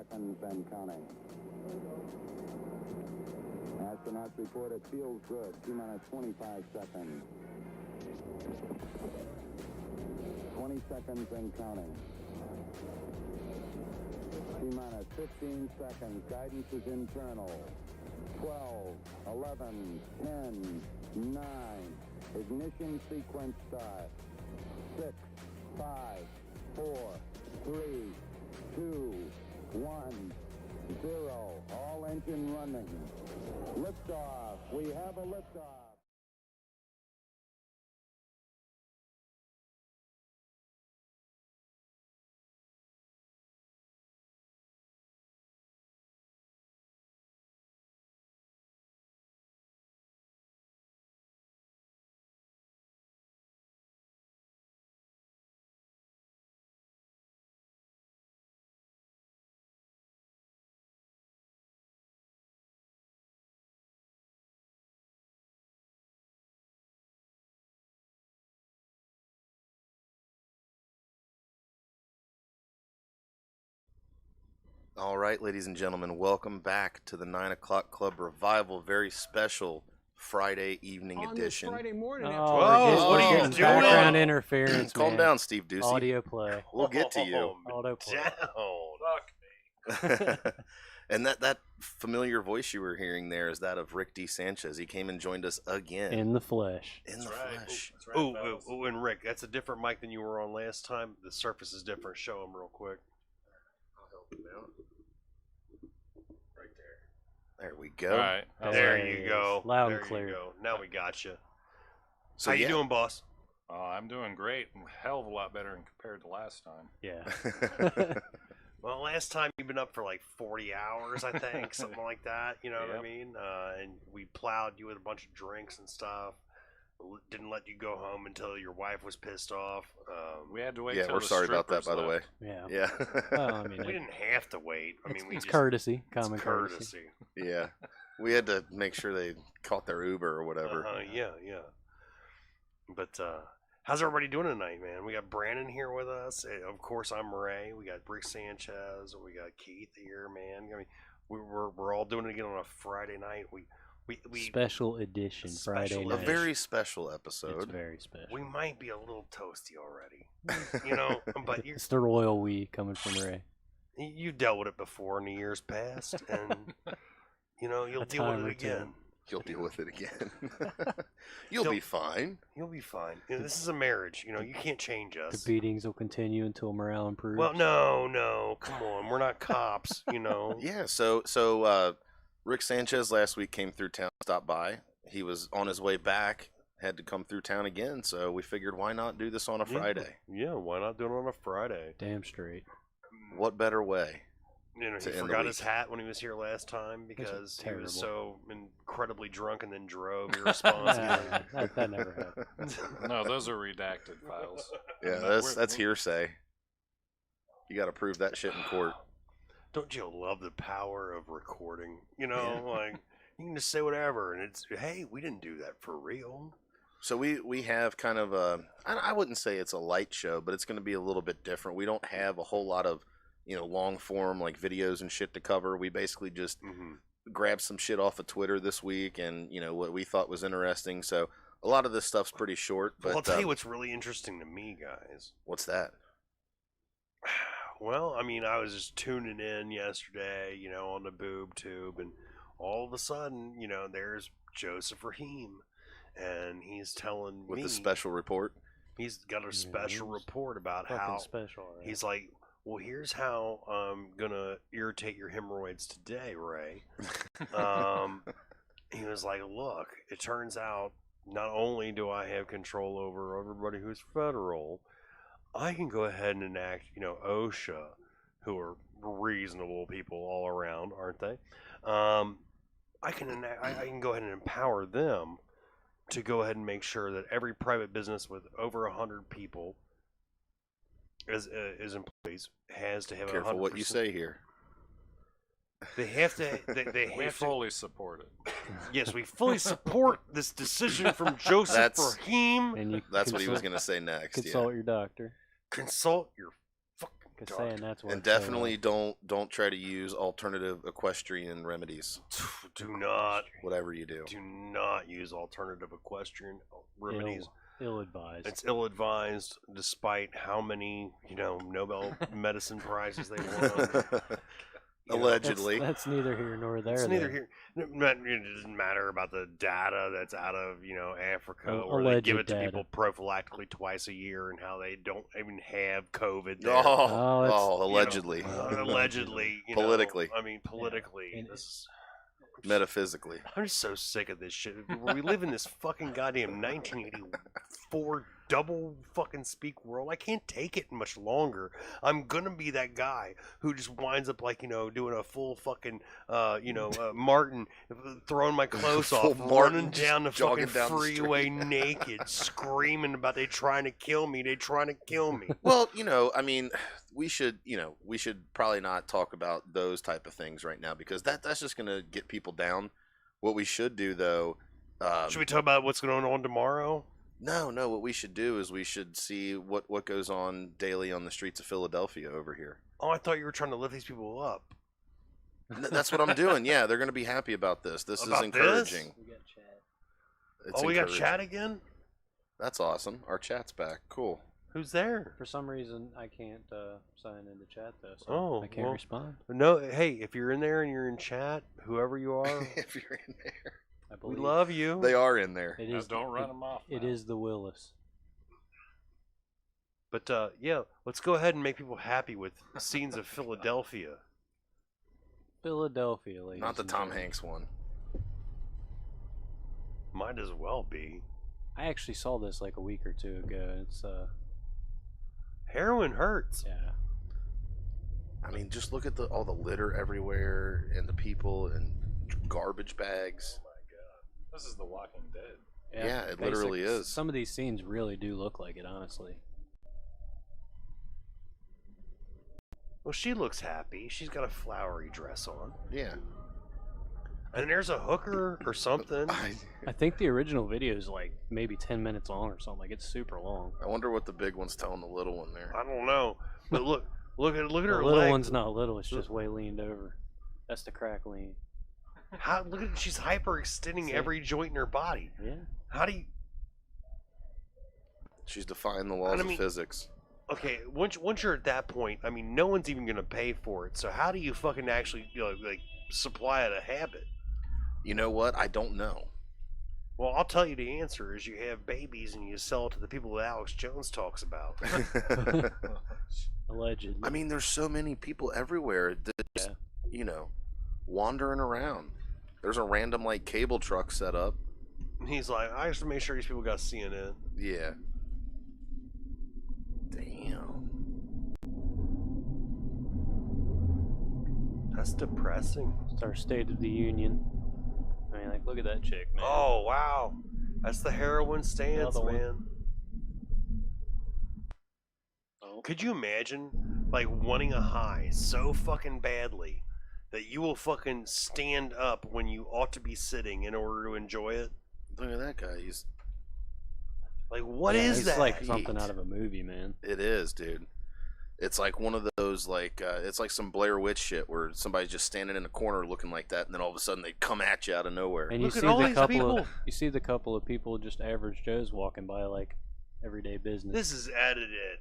seconds and counting. Astronauts report it feels good. T-minus 25 seconds. 20 seconds and counting. T-minus 15 seconds. Guidance is internal. 12, 11, 10, 9. Ignition sequence start. 6, 5, 4, 3, 2, 1, 0. All engine running. Liftoff. We have a liftoff. All right, ladies and gentlemen, welcome back to the 9 o'clock Club Revival, very special Friday evening edition. On Friday morning. Oh, what are you doing? Background interference, Calm man. down, Steve Ducey. Audio play. We'll get to you. Audio play. Fuck me. And that familiar voice you were hearing there is that of Rick D. Sanchez. He came and joined us again. In the flesh. In the flesh. Oh, and Rick, that's a different mic than you were on last time. The surface is different. Show him real quick. I'll help him out. Right there. There we go. All right. There you go. Loud and There clear. you go. Now we got you. So How you doing, boss? Oh, I'm doing great. A hell of a lot better compared to last time. Yeah. Well, last time you've been up for like 40 hours, I think, something like that. You know what I Yep. mean? And we plowed you with a bunch of drinks and stuff. Didn't let you go home until your wife was pissed off. We had to wait Yeah, till we're the sorry about that, strippers by the way. left. Yeah. Yeah. Well, I mean, We didn't have to wait. I mean, we it's just courtesy. it's Common courtesy. Yeah. We had to make sure they caught their Uber or whatever. Yeah. But how's everybody doing tonight, man? We got Brandon here with us. Of course, I'm Ray. We got Rick Sanchez. We got Keith here, man. I mean, we're all doing it again on a Friday night. We Special edition Friday A A night. very special It's episode. very special. we might be a little toasty already, you know. But It's the royal we coming from Ray. you dealt with it before in the years past, and you know you'll A deal with time it or two. again. You'll deal with it again. You'll Don't- be fine. You'll be fine. You know, this is a marriage. You know, you can't change The us. beatings will continue until morale improves. Well, no, come on. We're not cops, you know. Yeah, so Rick Sanchez last week came through town, stopped by. He was on his way back, had to come through town again, so we figured why not do this on a Friday? Yeah, why not do it on a Friday? Damn straight. What better way? You know, To he end the forgot his week. hat when he was here last time because he terrible. was so incredibly drunk and then drove irresponsibly. Nah, that never happened. No, those are redacted files. Yeah, that's hearsay. You got to prove that shit in court. Don't you love the power of recording? You know, like you can just say whatever, and it's hey, we didn't do that for real. So we have kind of I wouldn't say it's a light show, but it's going to be a little bit different. We don't have a whole lot of, long form like videos and shit to cover. We basically just grabbed some shit off of Twitter this week and, what we thought was interesting. So a lot of this stuff's pretty short, but Well, I'll tell you what's really interesting to me, guys. what's that? Well, I mean, I was just tuning in yesterday, on the boob tube, and all of a sudden, there's Joseph Rahim, and he's telling With me the special report? he's got a special he's report about Fucking how special. Right? he's like, well, here's how I'm gonna irritate your hemorrhoids today, Ray. He was like, look, it turns out not only do I have control over everybody who's federal, I can go ahead and enact, OSHA, who are reasonable people all around, aren't they? I can go ahead and empower them to go ahead and make sure that every private business with over 100 people as employees has to have 100%. Careful what you say here. They have to. They We have to. fully support it. Yes, we fully support this decision from Joseph That's- Rahim. and you That's what he was consult- going to say next. Consult your doctor. Consult your fucking Like I say, and that's why. And definitely don't try to use alternative equestrian remedies. Do not Whatever you do. use alternative equestrian remedies. ill-advised. It's ill-advised, despite how many Nobel medicine prizes they won. Allegedly. That's neither here nor there. It's neither though. here. It doesn't matter about the data that's out of Africa, Oh, where they alleged give it to data. people prophylactically twice a year, and how they don't even have COVID there. Oh, that's- allegedly. Allegedly, Politically. I mean, politically. And This is, Metaphysically. I'm just so sick of this shit. We live in this fucking goddamn 1984 double fucking speak world. I can't take it much longer. I'm gonna be that guy who just winds up like doing a full fucking Martin, throwing my clothes Full off, Martin, running just down the jogging fucking down the freeway street. naked, screaming about they trying to kill me. They trying to kill me. Well, I mean, we should probably not talk about those type of things right now because that's just gonna get people down. What we should do though, Should we talk about what's going on tomorrow? no, what we should do is we should see what goes on daily on the streets of Philadelphia over here. Oh, I thought you were trying to lift these people up. That's what I'm doing. Yeah, they're gonna be happy about this. This About is encouraging. this? We got chat. It's We got encouraging. chat again. That's awesome. Our chat's back. Cool. Who's there? For some reason, I can't sign into chat though, so Oh, I can't well. respond. No, hey, if you're in there and you're in chat, whoever you are, If you're in there, I we believe love you. they are in there. it Now is. don't run them off. It now. is the Willis. But yeah, let's go ahead and make people happy with scenes of Philadelphia. Philadelphia, ladies. Not the and Tom gentlemen. Hanks one. Might as well be. I actually saw this like a week or two ago. It's Heroin hurts. yeah. I mean, just look at all the litter everywhere and the people and garbage bags. This is The Walking Dead. Yeah, it literally is. Some of these scenes really do look like it, honestly. Well, she looks happy. She's got a flowery dress on. Yeah. And there's a hooker or something. I think the original video is like maybe 10 minutes long or something. Like it's super long. I wonder what the big one's telling the little one there. I don't know. But look at The her little leg. one's not little. It's just way leaned over. That's the crack lean. Look at she's hyperextending See? every joint in her body. Yeah. How do you? She's defying the laws I mean- of physics. Okay, once you're at that point, I mean, no one's even gonna pay for it. So how do you fucking actually like supply it a habit? You know what? I don't know. Well, I'll tell you the answer is you have babies and you sell it to the people that Alex Jones talks about. Allegedly. I mean, there's so many people everywhere that just, wandering around. There's a random like cable truck set up. And he's like, I have to make sure these people got CNN. Yeah. Damn. That's depressing. It's our State of the Union. I mean, like, look at that chick, man. Oh wow, that's the heroin stance, Another one. man. Oh. Could you imagine, like, wanting a high so fucking badly that you will fucking stand up when you ought to be sitting in order to enjoy it? Look at that guy. He's. Like, what Yeah, is it's that? like something out of a movie, man. It is, dude. It's like one of those it's like some Blair Witch shit where somebody's just standing in a corner looking like that, and then all of a sudden they come at you out of nowhere. And Look you at see all the these couple people. of people, just average Joes walking by like everyday business. This is edited.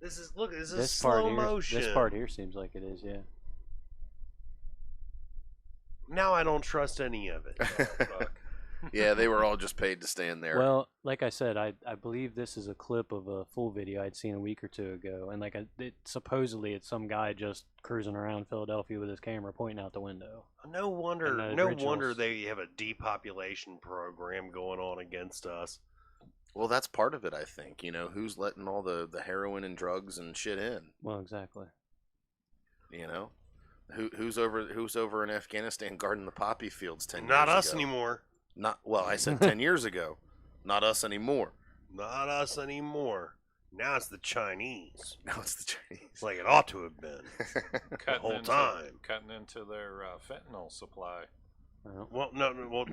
This is This slow part here, motion. this part here seems like it is, yeah. Now I don't trust any of it. Yeah, they were all just paid to stand there. Well, like I said, I believe this is a clip of a full video I'd seen a week or two ago, and like supposedly it's some guy just cruising around Philadelphia with his camera pointing out the window. No wonder. And the No rituals. wonder they have a depopulation program going on against us. Well, that's part of it, I think. Who's letting all the heroin and drugs and shit in? Well, exactly. Who's over in Afghanistan guarding the poppy fields 10 years Not ago? us anymore. I said 10 years ago. Not us anymore. Not us anymore. Now it's the Chinese, Now it's the Chinese. like it ought to have been the Cutting whole into, time. Cutting into their fentanyl supply. Well, no. Well,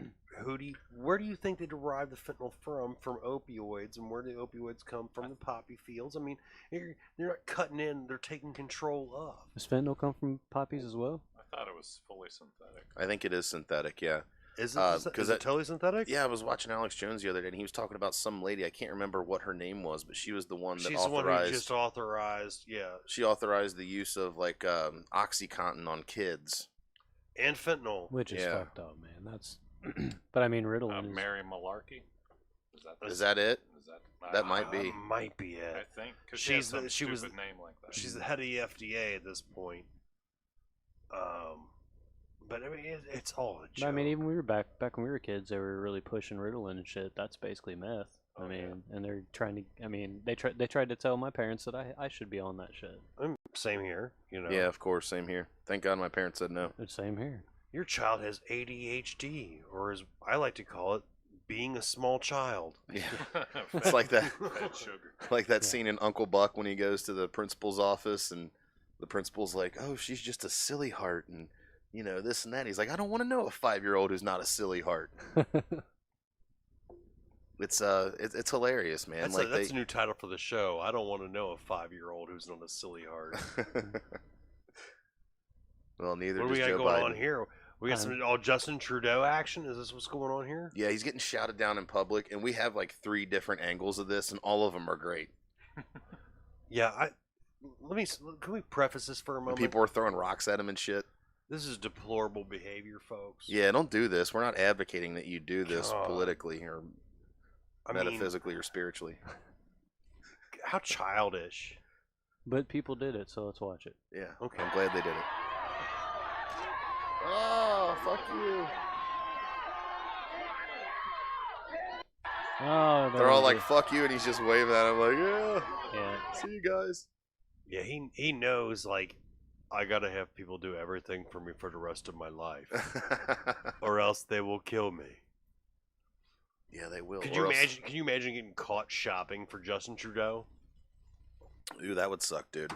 where do you think they derive the fentanyl from? From opioids, and where do the opioids come from? The poppy fields. I mean, they're not cutting in; they're taking control of. Does fentanyl come from poppies as well? I thought it was fully synthetic. I think it is synthetic. Yeah. Is it totally synthetic? Yeah, I was watching Alex Jones the other day, and he was talking about some lady. I can't remember what her name was, but she was the one that She's authorized. the one who just authorized, yeah. She authorized the use of like OxyContin on kids. And fentanyl. Which is Yeah. fucked up, man. That's. But I mean, Ritalin is. Mary Malarkey. Is that it? Is that? That might be. Might be I it. think because She she was- name like that. She's the head of the FDA at this point. But I mean, it's all a But joke. I mean, even when we were back when we were kids, they were really pushing Ritalin and shit. That's basically meth. I Oh, mean, yeah. and they're trying to. I mean, they tried to tell my parents that I should be on that shit. Same here. You know. Yeah, of course. Same here. Thank God my parents said no. It's same here. Your child has ADHD, or as I like to call it, being a small child. Yeah. It's like that. Fat sugar. Like that Yeah. scene in Uncle Buck when he goes to the principal's office and the principal's like, "Oh, she's just a silly heart," and you know this and that. He's like, "I don't want to know a 5-year-old who's not a silly heart." It's hilarious, man. That's a new title for the show. I don't want to know a 5-year-old who's not a silly heart. Well, neither What do does we got Joe going Biden. on here? We got some all Justin Trudeau action. Is this what's going on here? Yeah, he's getting shouted down in public, and we have like 3 different angles of this, and all of them are great. Yeah, can we preface this for a And moment? people are throwing rocks at him and shit. This is deplorable behavior, folks. Yeah, don't do this. We're not advocating that you do this God. politically or I mean, metaphysically or spiritually. how childish. But people did it, so let's watch it. Yeah. Okay. I'm glad they did it. Oh, fuck you. Oh, They're all like, fuck you, and he's just waving at him like, yeah, yeah. see you guys. Yeah, he knows, like, I gotta have people do everything for me for the rest of my life, or else they will kill me. Yeah, they will. Could or you else- imagine? Can you imagine getting caught shopping for Justin Trudeau? Ooh, that would suck, dude.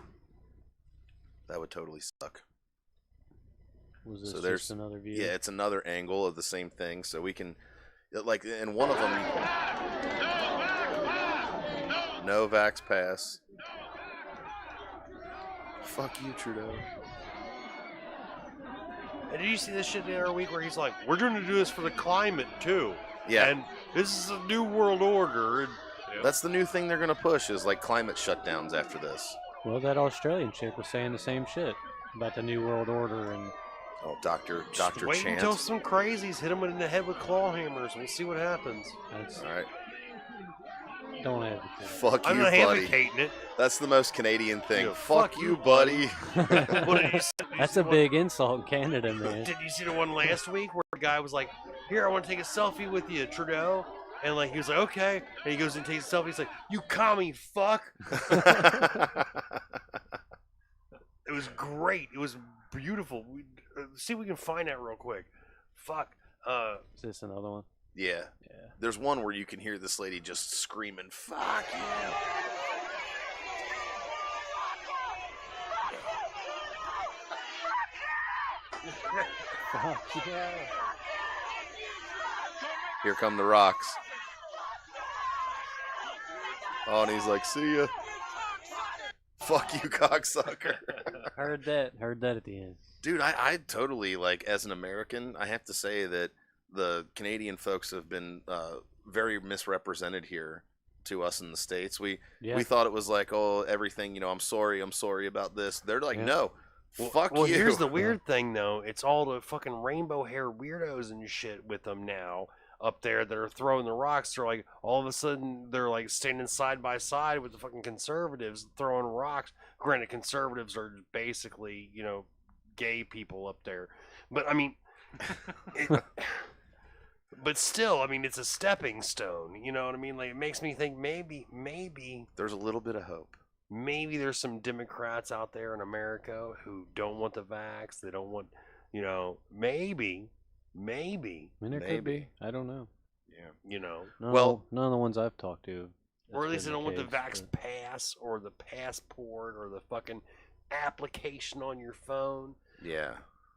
That would totally suck. Was this So there's- just another view? Yeah, it's another angle of the same thing, so we can, like, in one of them, no vax pass. Fuck you, Trudeau. And did you see this shit the other week where he's like, "We're going to do this for the climate too." Yeah, And this is a new world order. And that's the new thing they're gonna push is like climate shutdowns after this. Well, that Australian chick was saying the same shit about the New World Order and Oh, Doctor just wait Chance. until some crazies hit him in the head with claw hammers. We'll see what happens. that's All right, don't advocate. fuck I'm you, not buddy. advocating it. That's the most Canadian thing. Yeah, fuck you, buddy. What did you see? Did you That's see a the big insult in Canada, man. one, Did you see the one last week where the guy was like, "Here, I want to take a selfie with you, Trudeau," and like he was like, "Okay," and he goes and takes a selfie. He's like, "You commie fuck." It was great. It was beautiful. See if we can find that real quick. Fuck. Is this another one? Yeah. Yeah. There's one where you can hear this lady just screaming, "Fuck yeah!" Fuck yeah. Here come the rocks. Oh, and he's like, "See ya." Fuck you, cocksucker. Heard that at the end. Dude, I totally, like, as an American, I have to say that the Canadian folks have been very misrepresented here to us in the States. We thought it was like, oh, everything, I'm sorry about this. They're like, Yeah. no, fuck well, you. here's the weird thing, though. It's all the fucking rainbow hair weirdos and shit with them now up there that are throwing the rocks. They're like, all of a sudden, they're like standing side by side with the fucking conservatives throwing rocks. Granted, conservatives are basically, gay people up there. But, I mean, but still, I mean, it's a stepping stone. You know what I mean? Like, it makes me think maybe There's a little bit of hope. maybe there's some Democrats out there in America who don't want the vax. They don't want, maybe, I mean, there Maybe. could be. I don't know. Well- None of the ones I've talked to. or at that's least they been don't want the case, vax but- pass or the passport or the fucking application on your phone Yeah.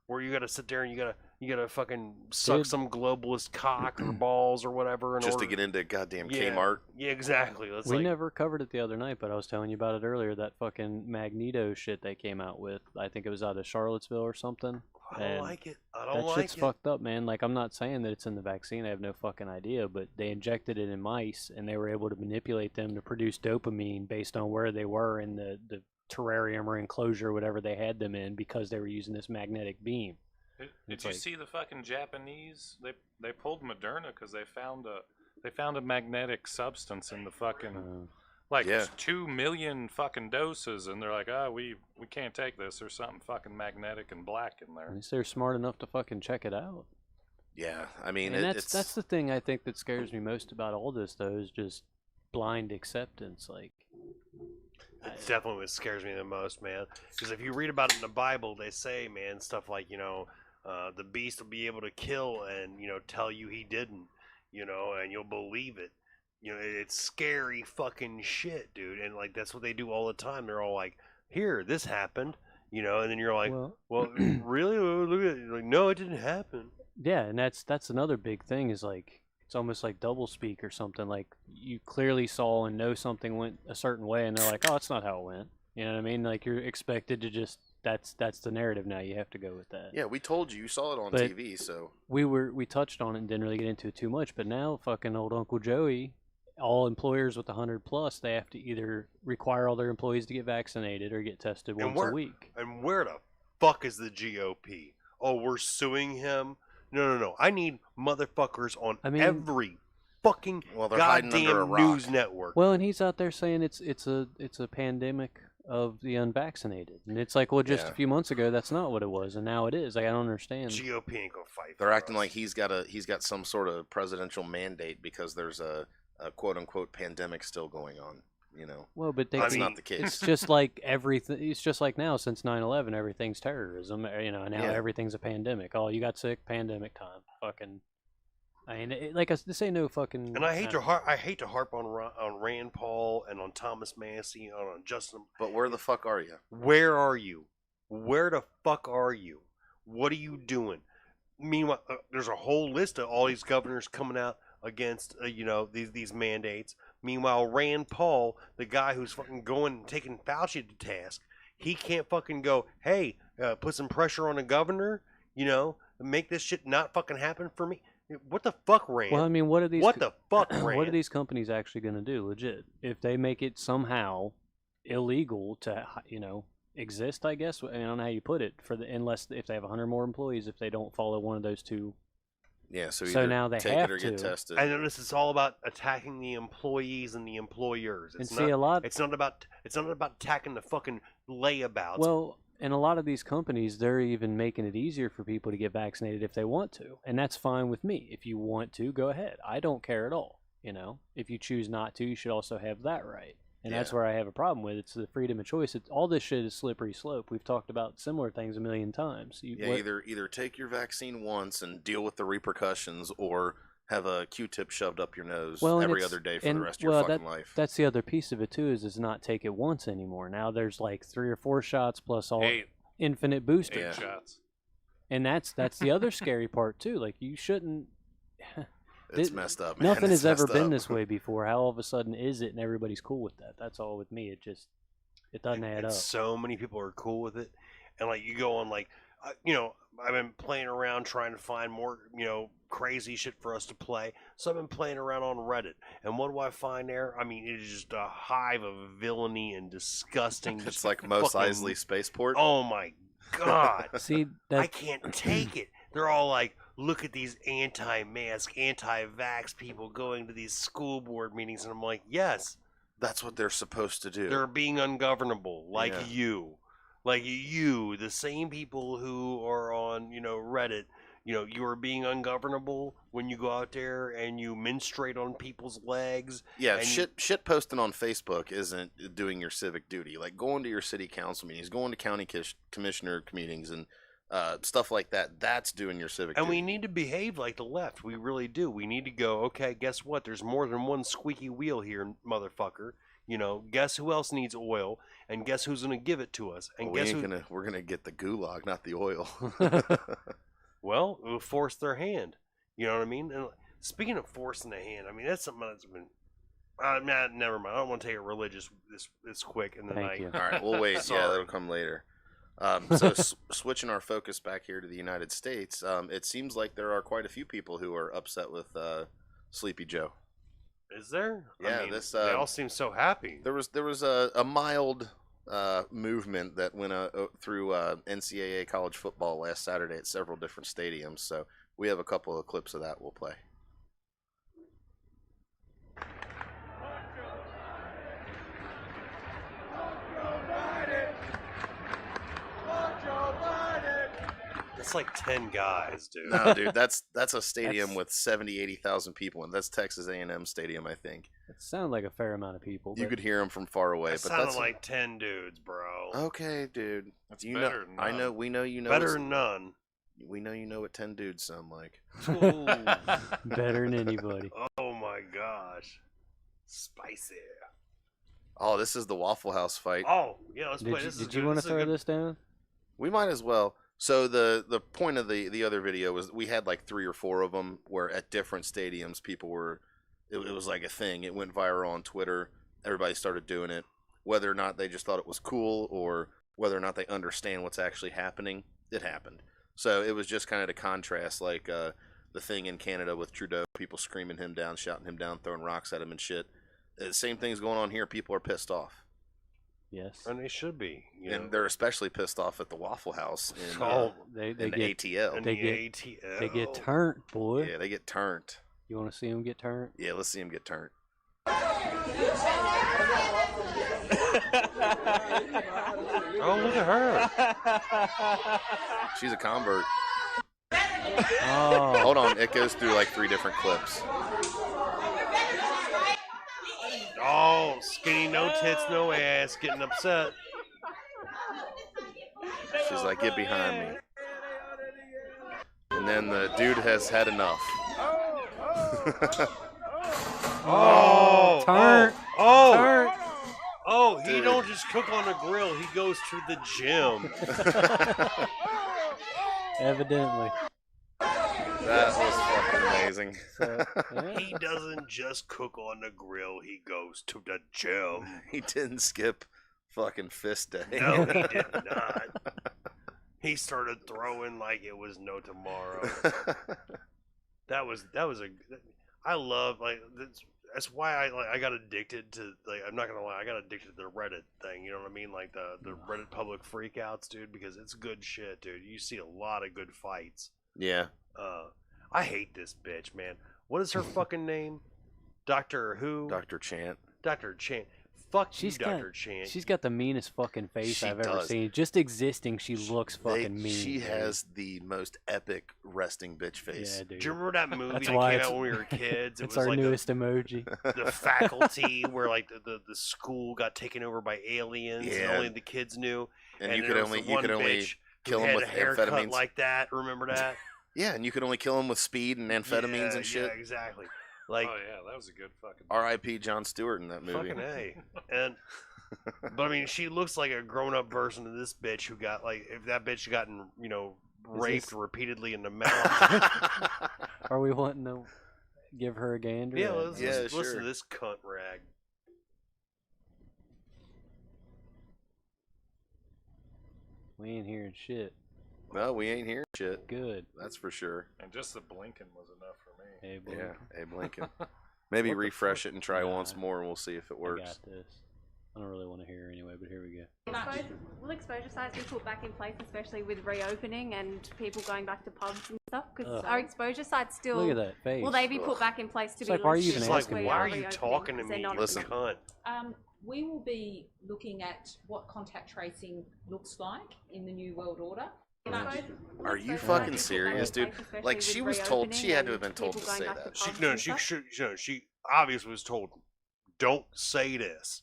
where you got to sit there and you got to, You gotta fucking suck Dude. some globalist cock or balls or whatever in Just order to get into goddamn Yeah. Kmart. Yeah, exactly. That's We like, never covered it the other night, but I was telling you about it earlier. That fucking Magneto shit they came out with. I think it was out of Charlottesville or something. I don't and like it. I That don't like shit's it. fucked up, man. Like, I'm not saying that it's in the vaccine. I have no fucking idea, but they injected it in mice, and they were able to manipulate them to produce dopamine based on where they were in the terrarium or enclosure, whatever they had them in, because they were using this magnetic beam. Did It's you like- see the fucking Japanese? They pulled Moderna because they found a magnetic substance in the fucking like Yeah. 2 million fucking doses, and they're like, we can't take this. There's something fucking magnetic and black in At there. least they're smart enough to fucking check it out. Yeah, I mean, And it's that's the thing I think that scares me most about all this, though, is just blind acceptance. Like, It's definitely what scares me the most, man. Because if you read about it in the Bible, they say, man, stuff like, the beast will be able to kill and, tell you he didn't, and you'll believe it. It's scary fucking shit, dude. And, like, that's what they do all the time. They're all like, here, this happened, and then you're like, well, well, really? Oh, look at it. Like, no, it didn't happen. yeah, and that's another big thing is like it's almost like double speak or something. Like you clearly saw and know something went a certain way, and they're like, "Oh, it's not how it went." You know what I mean? Like you're expected to just that's the narrative now. You have to go with that. yeah. We told you saw it on But- TV, so We touched on it and didn't really get into it too much, but now fucking old Uncle Joey, all employers with 100 plus, they have to either require all their employees to get vaccinated or get tested And once where- a week. And where the fuck is the GOP? Oh, we're suing him? No. I need motherfuckers on I mean- every fucking well, they're hiding under a goddamn rock. news network. Well, and he's out there saying it's a pandemic of the unvaccinated, and it's like, well, just Yeah. a few months ago, that's not what it was, and now it is. Like I don't understand. GOP ain't gonna fight. They're for acting us. like he's got some sort of presidential mandate because there's a quote unquote pandemic still going on. Well, but they, That's I not mean- the case. it's just like everything. It's just like now since 9/11, everything's terrorism. And now Yeah. everything's a pandemic. Oh, you got sick, pandemic time. Fucking. I mean, this ain't no fucking. And I hate to harp on Rand Paul and on Thomas Massey and on Justin. But where the fuck are you? Where are you? Where the fuck are you? What are you doing? Meanwhile, there's a whole list of all these governors coming out against these mandates. Meanwhile, Rand Paul, the guy who's fucking going and taking Fauci to task, he can't fucking go, hey, put some pressure on the governor, make this shit not fucking happen for me. What the fuck, Rand? Well, I mean, what are these? What the fuck, Rand? What are these companies actually going to do? Legit, if they make it somehow illegal to exist, I guess. I don't know how you put it unless if they have 100 more employees, if they don't follow one of those two. Yeah, so So either now they take have it or get to. tested. I notice it's all about attacking the employees and the employers. And It's see, a lot. It's not about attacking the fucking layabouts. Well, and a lot of these companies, they're even making it easier for people to get vaccinated if they want to, and that's fine with me. If you want to, go ahead. I don't care at all. If you choose not to, you should also have that right. And that's Yeah. where I have a problem with. It's the freedom of choice. All this shit is slippery slope. We've talked about similar things a million times. Yeah, either take your vaccine once and deal with the repercussions, or have a Q-tip shoved up your nose Well, and every it's- other day for and, the rest of your well, fucking life. That's the other piece of it too. Is not take it once anymore. Now there's like 3 or 4 shots plus all 8 infinite boosters. Yeah. shots. And that's the other scary part too. Like you shouldn't. It's it- messed up, man. Nothing It's has ever messed been up. this way before. How all of a sudden is it, and everybody's cool with that? That's all with me. It doesn't add and up. so many people are cool with it, and like you go on like, I've been playing around trying to find more, crazy shit for us to play. So I've been playing around on Reddit, and what do I find there? I mean, it is just a hive of villainy and disgusting. It's just like Mos fucking- Eisley Spaceport. Oh my god. See I that? can't take it. They're all like, look at these anti-mask, anti-vax people going to these school board meetings, and I'm like, yes, That's what they're supposed to do. they're being ungovernable, like Yeah. you, the same people who are on, Reddit. You are being ungovernable when you go out there and you menstruate on people's legs. Yeah, And shit posting on Facebook isn't doing your civic duty. Like going to your city council meetings, going to county commissioner meetings, and stuff like that. That's doing your civic And duty. we need to behave like the left. We really do. We need to go, okay, guess what? There's more than one squeaky wheel here, motherfucker. Guess who else needs oil? And guess who's going to give it to us? And Well, guess who... we're gonna get the gulag, not the oil. Well, it will force their hand. You know what I mean? And speaking of forcing the hand, I mean that's something that's been. Nah, never mind. I don't want to take it religious this quick in the Thank night. you. All right, we'll wait. Sorry. Yeah, that'll come later. So switching our focus back here to the United States, it seems like there are quite a few people who are upset with Sleepy Joe. Is there? Yeah, I mean, this, they all seem so happy. There was a mild movement that went through NCAA college football last Saturday at several different stadiums. So we have a couple of clips of that we'll play. It's like 10 guys, dude. No, dude, that's a stadium That's- with 70, 80,000 people, and that's Texas A&M Stadium, I think. It sounded like a fair amount of people. You but could hear them from far away, That but sounded that's like 10 dudes, bro. okay, dude. That's You better know, than I none. know. We know you know. Better it's- than none. We know you know what 10 dudes sound like. Ooh. better than anybody. Oh my gosh. Spicy. Oh, this is the Waffle House fight. Oh, yeah, let's play. Did you, This is did you good. want to This is a throw good- this down? We might as well. So the point of the other video was we had like 3 or 4 of them where at different stadiums people were. It was like a thing. It went viral on Twitter. Everybody started doing it. Whether or not they just thought it was cool or whether or not they understand what's actually happening, it happened. So it was just kind of to contrast like the thing in Canada with Trudeau, people screaming him down, shouting him down, throwing rocks at him and shit. The same thing's going on here. People are pissed off. Yes. And they should be. You And know. they're especially pissed off at the Waffle House in, Oh, They in they the get ATL. and they the get- ATL. they get turned, boy. Yeah, they get turned. You want to see them get turned? Yeah, let's see him get turned. Oh, look at her. She's a convert. Oh, Hold on, it goes through like 3 different clips. Oh, skinny, no tits, no ass, getting upset. She's like, get behind me. And then the dude has had enough. Oh, turn, oh, turn. oh, he Dude. don't just cook on the grill. He goes to the gym. Evidently. That was fucking amazing. So, yeah. He doesn't just cook on the grill. He goes to the gym. He didn't skip fucking fist day. No, he did not. He started throwing like it was no tomorrow. That was a. I love like that's why I got addicted to like I'm not gonna lie I got addicted to the Reddit thing. You know what I mean? Like the Reddit public freakouts, dude, because it's good shit, dude. You see a lot of good fights. Yeah. I hate this bitch, man. What is her fucking name? Doctor who? Dr. Chant. Dr. Chant. Fuck She's you, got- Dr. Chant. She's got the meanest fucking face She I've ever does. seen. Just existing, she looks fucking mean. She dude. has the most epic resting bitch face. Yeah, dude. Do you remember that movie That's that why came it's- out when we were kids? It It's was our like newest emoji. the faculty where like the school got taken over by aliens and Yeah. only the kids knew. And you there could was the only you one could only bitch kill who him had with a haircut amphetamines. like that. Remember that? Yeah, and you could only kill him with speed and amphetamines Yeah, and shit. Yeah, exactly. Like Oh yeah, that was a good fucking. R.I.P. John Stewart in that movie. fucking A. And but I mean, she looks like a grown-up version of this bitch who got like if that bitch gotten raped this- repeatedly in the mouth. Are we wanting to give her a gander? Yeah, or- let's, Yeah, listen sure. to this cunt rag. We ain't hearing shit. No, we ain't hearing shit. Good. That's for sure. And just the blinking was enough for me. Hey, boy. Yeah, Abe Lincoln. Maybe What the refresh fuck? it and try Nah, once more, and we'll see if it I works. got this. I don't really want to hear her anyway, but here we go. Will exposure sites be put back in place, especially with reopening and people going back to pubs and stuff? Because Ugh. our exposure sites still. Look at that face. Will they be put back in place to It's be like, why are you listed even She's as like, asking we me? why are you reopening? talking to Is there me, not- you Listen. cunt? We will be looking at what contact tracing looks like in the New World Order. Will Are you exposure fucking sites be put back serious, in dude? place, especially Like, with she was told- she had to have reopening been told and to people say going back that. to pubs and stuff? She obviously was told, don't say this.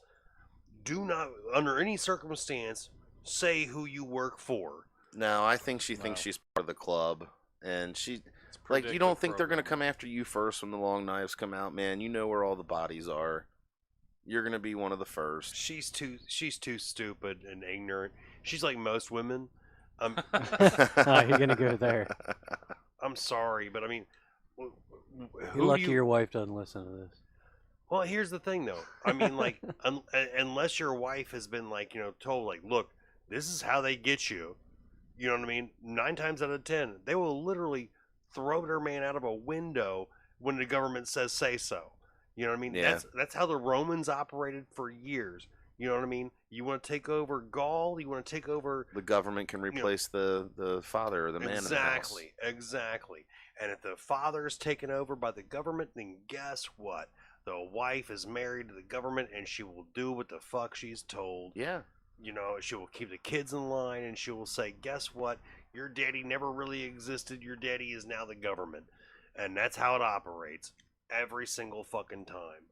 Do not, under any circumstance, say who you work for. No, I think she thinks No. she's part of the club, and she It's like you don't predictive think they're gonna programming. come after you first when the long knives come out, man. You know where all the bodies are. You're gonna be one of the first. She's too stupid and ignorant. She's like most women. Oh, you're gonna go there. I'm sorry, but I mean, You're who lucky do you? your wife doesn't listen to this. Well, here's the thing, though. I mean, like, unless your wife has been like, told, like, look, this is how they get you. You know what I mean? 9 times out of 10, they will literally throw their man out of a window when the government says say so. You know what I mean? Yeah. That's how the Romans operated for years. You know what I mean? You want to take over Gaul? You want to take over? The government can replace the father or the man in the house. Exactly. And if the father's taken over by the government, then guess what? The wife is married to the government, and she will do what the fuck she's told. Yeah. She will keep the kids in line, and she will say, guess what? Your daddy never really existed. Your daddy is now the government. And that's how it operates every single fucking time.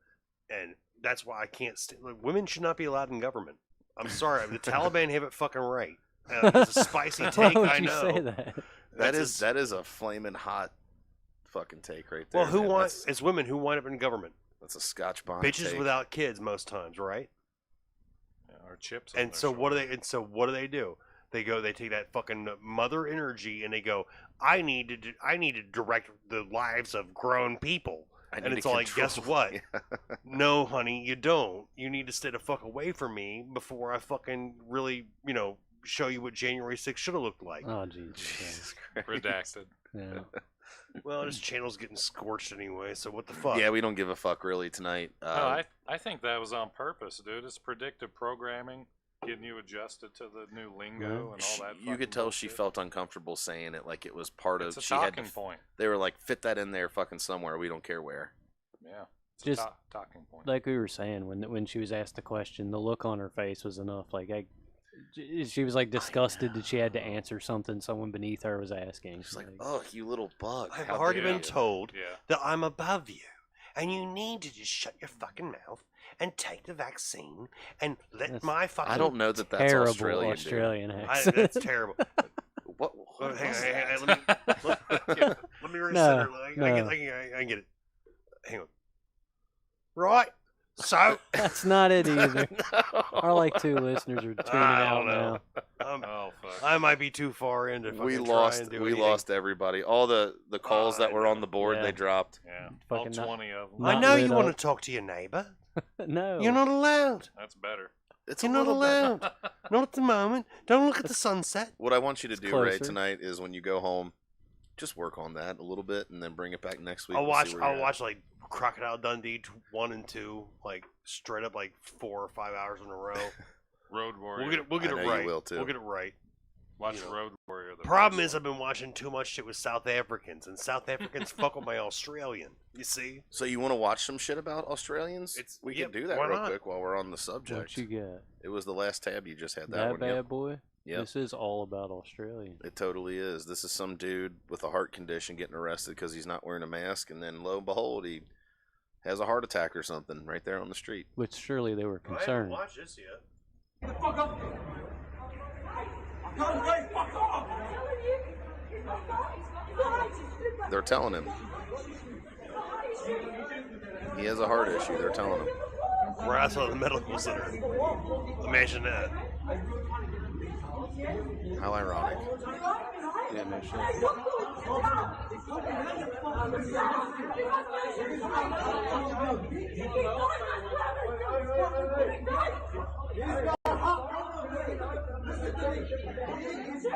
And that's why I can't look, women should not be allowed in government. I'm sorry. The Taliban have it fucking right. It's a spicy take, Why would I you know. say that? That is a flaming hot fucking take right there. Well, who man. wants? It's women who wind up in government. That's a Scotch bonnet. Bitches take. without kids most times, right? Or chips. on And their so what do shoulder. they? And so what do? They go. They take that fucking mother energy, and they go. I need to direct the lives of grown people. I And need it's to all like, control- guess what? Yeah. No, honey, you don't. You need to stay the fuck away from me before I fucking really, show you what January 6th should have looked like. Oh, Jesus. Jesus Christ. Redacted. Yeah. Well, this channel's getting scorched anyway, so what the fuck? Yeah, we don't give a fuck really tonight. No, I think that was on purpose, dude. It's predictive programming, getting you adjusted to the new lingo and all that. you could fucking tell she bullshit. felt uncomfortable saying it, like it was part It's of. a She had talking to. point. They were like, fit that in there, fucking somewhere. We don't care where. Yeah. It's Just a talking point. Like we were saying, when she was asked the question, the look on her face was enough. Like she was like disgusted that she had to answer something someone beneath her was asking. She's like, "Oh, you little bug! I've How already dare been you." told Yeah. that I'm above you, and you need to just shut your fucking mouth and take the vaccine and let That's- my fucking. I don't know that that's terrible Australian. Australian I, accent. that's terrible. What? Well, hang on, was hang on, that? let me reconsider. I get it. Hang on. Right. So. That's not it either. No. Our like 2 listeners are tuning I out don't know. now. Oh fuck. I might be too far into. We fucking try lost. and do We anything. lost everybody. All the calls that I were on know. the board, Yeah. they dropped. Yeah. All Fucking not- 20 of them. not I know lit you want up. to talk to your neighbor. No. You're not allowed. That's better. It's You're a not little bit. allowed. Not at the moment. Don't look at the sunset. What I want you to It's do, Ray, closer. tonight is when you go home, just work on that a little bit, and then bring it back next week. I'll and watch. see where you're I'll at. watch like Crocodile Dundee 1 and 2, like straight up, like 4 or 5 hours in a row. Road Warrior. We'll get I it know you right. will, too. We'll get it right. Watch you know. Road Warrior. The Problem first is, I've been watching too much shit with South Africans, and South Africans fuck with my Australian. You see? So you want to watch some shit about Australians? We yep, can do that why real not? quick while we're on the subject. What you got? It was the last tab you just had. That, That one. bad Yep. boy? Yep. This is all about Australia. It totally is. This is some dude with a heart condition getting arrested because he's not wearing a mask, and then lo and behold, he has a heart attack or something right there on the street. Which surely they were concerned. watched this yet. They're telling him he has a heart issue. They're telling him. We're outside the medical center. Imagine that. How ironic. Yeah, no shit.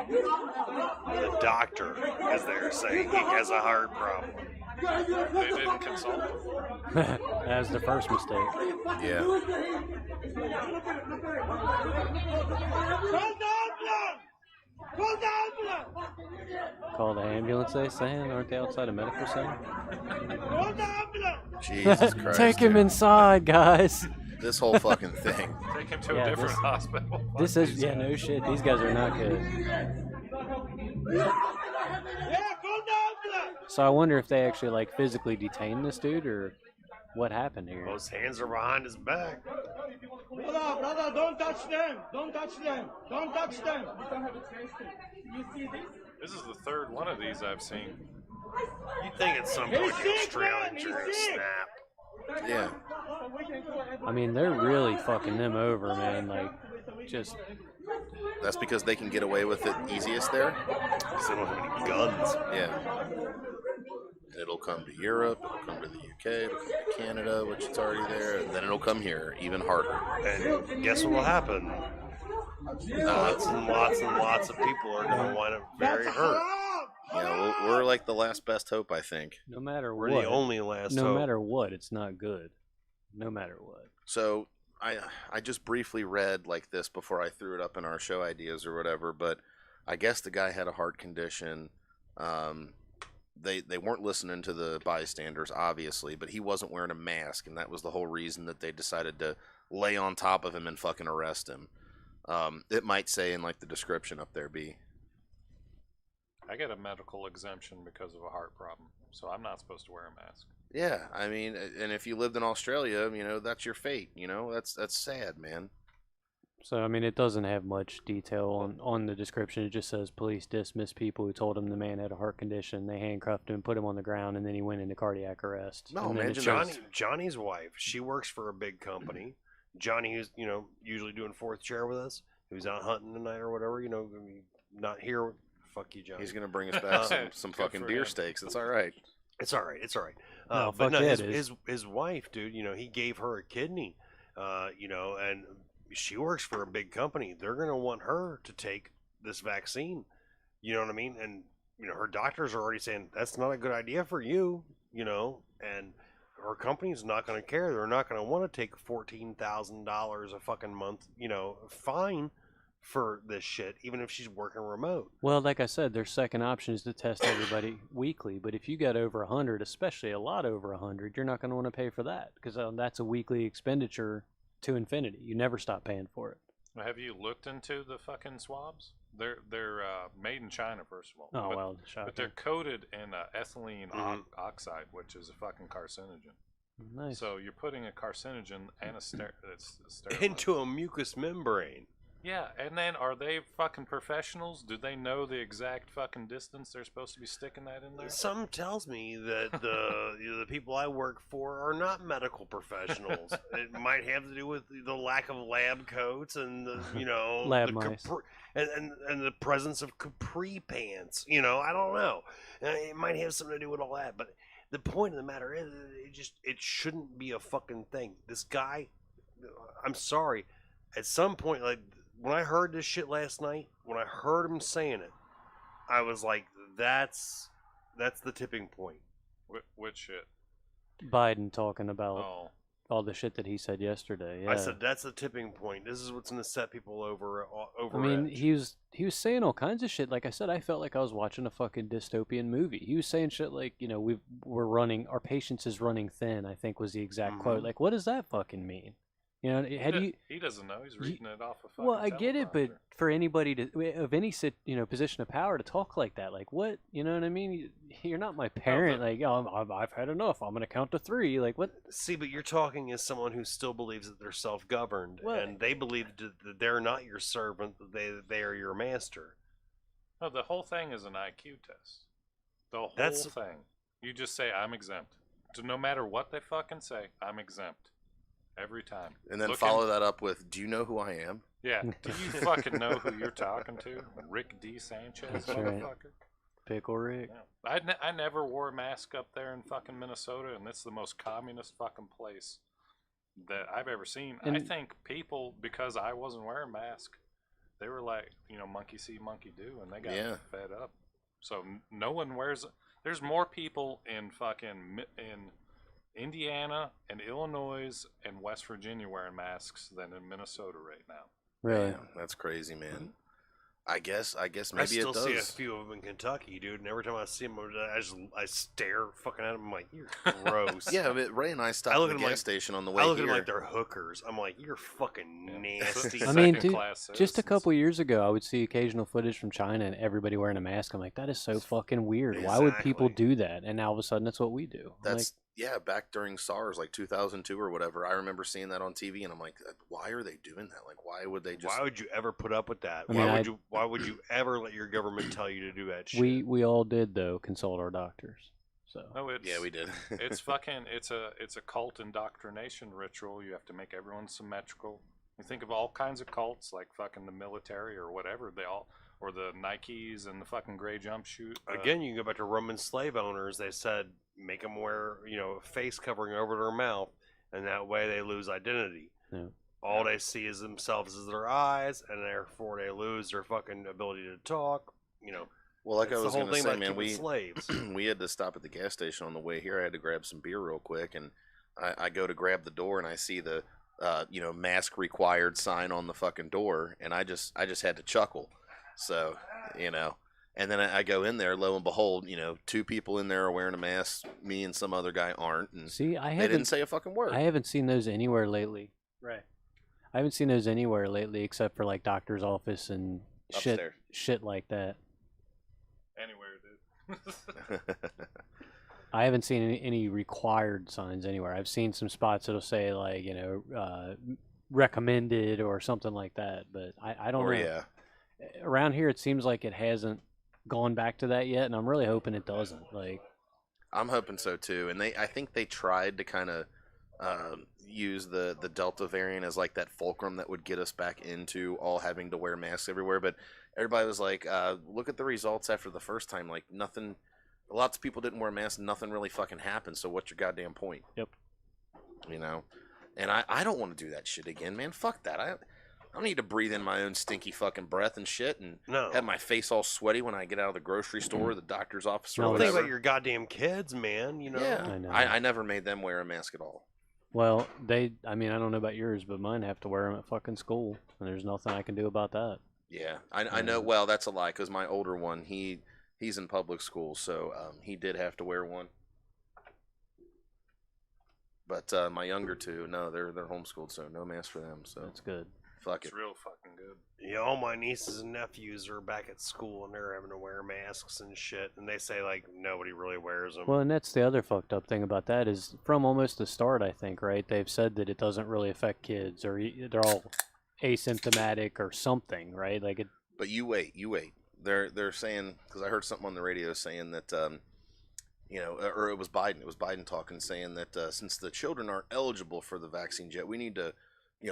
The doctor is there saying he has a heart problem. They didn't consult him. That was the first mistake. Yeah. Call the ambulance, they saying? Aren't they outside a medical center? Jesus Christ. Take him dude. inside, guys. This whole fucking thing. Take him to Yeah, a different this- hospital. This is, yeah, no shit. These guys are not good. So I wonder if they actually, like, physically detained this dude, or what happened here? Those hands are behind his back. Brother, don't touch them. Don't touch them. Don't touch them. This is the third one of these I've seen. You think at some point the Australians are going to snap. Yeah. I mean, they're really fucking them over, man. Like, just That's because they can get away with it easiest there. Because they don't have any guns. Yeah. And it'll come to Europe, it'll come to the UK, it'll come to Canada, which it's already there, and then it'll come here even harder. And guess what will happen? Lots and lots and lots of people are going to wind up very hurt. You know, we're like the last best hope, I think. No matter We're what. the only last No hope. matter what, it's not good. No matter what. So I just briefly read like this before I threw it up in our show ideas or whatever, but I guess the guy had a heart condition. They weren't listening to the bystanders, obviously, but he wasn't wearing a mask, and that was the whole reason that they decided to lay on top of him and fucking arrest him. It might say in like the description up there, B. I get a medical exemption because of a heart problem, so I'm not supposed to wear a mask. Yeah, I mean, and if you lived in Australia, you know, that's your fate. You know, that's sad, man. So, I mean, it doesn't have much detail on the description. It just says police dismissed people who told him the man had a heart condition. They handcuffed him, put him on the ground, and then he went into cardiac arrest. No, and then man, it Johnny, shows- Johnny's wife, she works for a big company. Johnny, who's, you know, usually doing fourth chair with us, who's out hunting tonight or whatever, you know, not here. Fuck you, Johnny. He's gonna bring us back some Good fucking for deer him. steaks. It's all right. It's all right. It's all right. No, But fuck no, yeah, it is. his wife, dude, you know, he gave her a kidney, you know, and she works for a big company. They're going to want her to take this vaccine. You know what I mean? And, you know, her doctors are already saying that's not a good idea for you, you know, and her company's not going to care. They're not going to want to take $14,000 a fucking month, you know, fine for this shit, even if she's working remote. Well, like I said, their second option is to test everybody weekly. But if you got over 100, especially a lot over 100, you're not going to want to pay for that because that's a weekly expenditure to infinity. You never stop paying for it. Now, have you looked into the fucking swabs? They're made in China, first of all. Oh, but, well, but they're coated in ethylene oxide, which is a fucking carcinogen. nice. So you're putting a carcinogen and it's sterile. Into a mucous membrane. Yeah, and then are they fucking professionals? Do they know the exact fucking distance they're supposed to be sticking that in there? Something tells me that the people I work for are not medical professionals. It might have to do with the lack of lab coats and the Lab the mice. and the presence of capri pants. You know, I don't know. It might have something to do with all that. But the point of the matter is, it shouldn't be a fucking thing. This guy, I'm sorry. At some point, like, when I heard this shit last night, when I heard him saying it, I was like, that's the tipping point. Which shit? Biden talking about Oh, all the shit that he said yesterday. Yeah. I said that's the tipping point. This is what's going to set people over. I mean, edge. he was saying all kinds of shit. Like I said, I felt like I was watching a fucking dystopian movie. He was saying shit like, you know, we're running, our patience is running thin, I think was the exact quote. Like, what does that fucking mean? You know, he doesn't know. He's reading it off a fucking well, I get it, but teleprompter. for anybody of any position of power to talk like that, like what, you know what I mean? You're not my parent. Like, oh, I've had enough. I'm gonna count to 3. Like, what? See, but you're talking as someone who still believes that they're self-governed, Well- and they believe that they're not your servant; that they are your master. No, the whole thing is an IQ test. The whole That's- thing. You just say I'm exempt. So no matter what they fucking say, I'm exempt. Every time. And then Look follow in- that up with, do you know who I am? Yeah. Do you fucking know who you're talking to? Rick D. Sanchez, That's right. motherfucker. Pickle Rick. Yeah. I never wore a mask up there in fucking Minnesota, and it's the most communist fucking place that I've ever seen. I And- think people, because I wasn't wearing a mask, they were like, you know, monkey see, monkey do, and they got Yeah. fed up. So no one wears. There's more people in fucking in Indiana and Illinois and West Virginia wearing masks than in Minnesota right now. Really? Damn, that's crazy, man. I guess maybe I still it does. see a few of them in Kentucky, dude. And every time I see them, I stare fucking at them. I'm like, you're gross. Yeah, but Ray and I stopped I at look the at gas them like- station on the way I look at here. them like they're hookers. I'm like, you're fucking Yeah. nasty. I mean, dude, Second-class just a citizens. couple years ago, I would see occasional footage from China and everybody wearing a mask. I'm like, that is so fucking weird. Why would people Exactly. do that? And now all of a sudden, that's what we do. I'm That's yeah, back during SARS, like 2002 or whatever. I remember seeing that on TV, and I'm like, why are they doing that? Like, why would they just? Why would you ever put up with that? I mean, Why would you ever let your government tell you to do that shit? we all did though consult our doctors. So No, it's Yeah, we did. it's fucking it's a cult indoctrination ritual. You have to make everyone symmetrical. You think of all kinds of cults, like fucking the military or whatever. They all, or the Nikes and the fucking gray jumpsuit. Again, you can go back to Roman slave owners. They said make them wear, a face covering over their mouth, and that way they lose identity. Yeah. All they see is themselves as their eyes, and therefore they lose their fucking ability to talk. Well, like I It's the was whole going to thing say, about man, keeping slaves. we had to stop at the gas station on the way here. I had to grab some beer real quick, and I go to grab the door, and I see the mask required sign on the fucking door, and I just had to chuckle. So, and then I go in there, lo and behold, 2 people in there are wearing a mask, me and some other guy aren't, and See, they didn't say a fucking word. I haven't seen those anywhere lately. Right. I haven't seen those anywhere lately except for like doctor's office and Upstairs. shit like that. Anywhere, dude. I haven't seen any required signs anywhere. I've seen some spots that'll say like, recommended or something like that, but I don't know. Yeah. Around here it seems like it hasn't gone back to that yet, and I'm really hoping it doesn't. Like, I'm hoping so too. And I think they tried to kind of use the Delta variant as like that fulcrum that would get us back into all having to wear masks everywhere. But everybody was like, look at the results after the first time. Like nothing, lots of people didn't wear masks. Nothing really fucking happened. So what's your goddamn point? Yep. And I don't want to do that shit again, man. Fuck that. I don't need to breathe in my own stinky fucking breath and shit and have my face all sweaty when I get out of the grocery store or the doctor's office or No, whatever. Think about your goddamn kids, man. Yeah, I know. I never made them wear a mask at all. well, I don't know about yours, but mine have to wear them at fucking school, and there's nothing I can do about that. Yeah, I know. Well, that's a lie because my older one, he's in public school, so he did have to wear one. But my younger two, no, they're homeschooled, so no mask for them. So That's good. fuck it. It's real fucking good. Yeah, all my nieces and nephews are back at school and they're having to wear masks and shit, and they say like nobody really wears them. Well, and that's the other fucked up thing about that is from almost the start, I think, right? They've said that it doesn't really affect kids, or they're all asymptomatic or something, right? Like it. But you wait. They're saying, because I heard something on the radio saying that or it was Biden. It was Biden talking, saying that since the children aren't eligible for the vaccines yet, we need to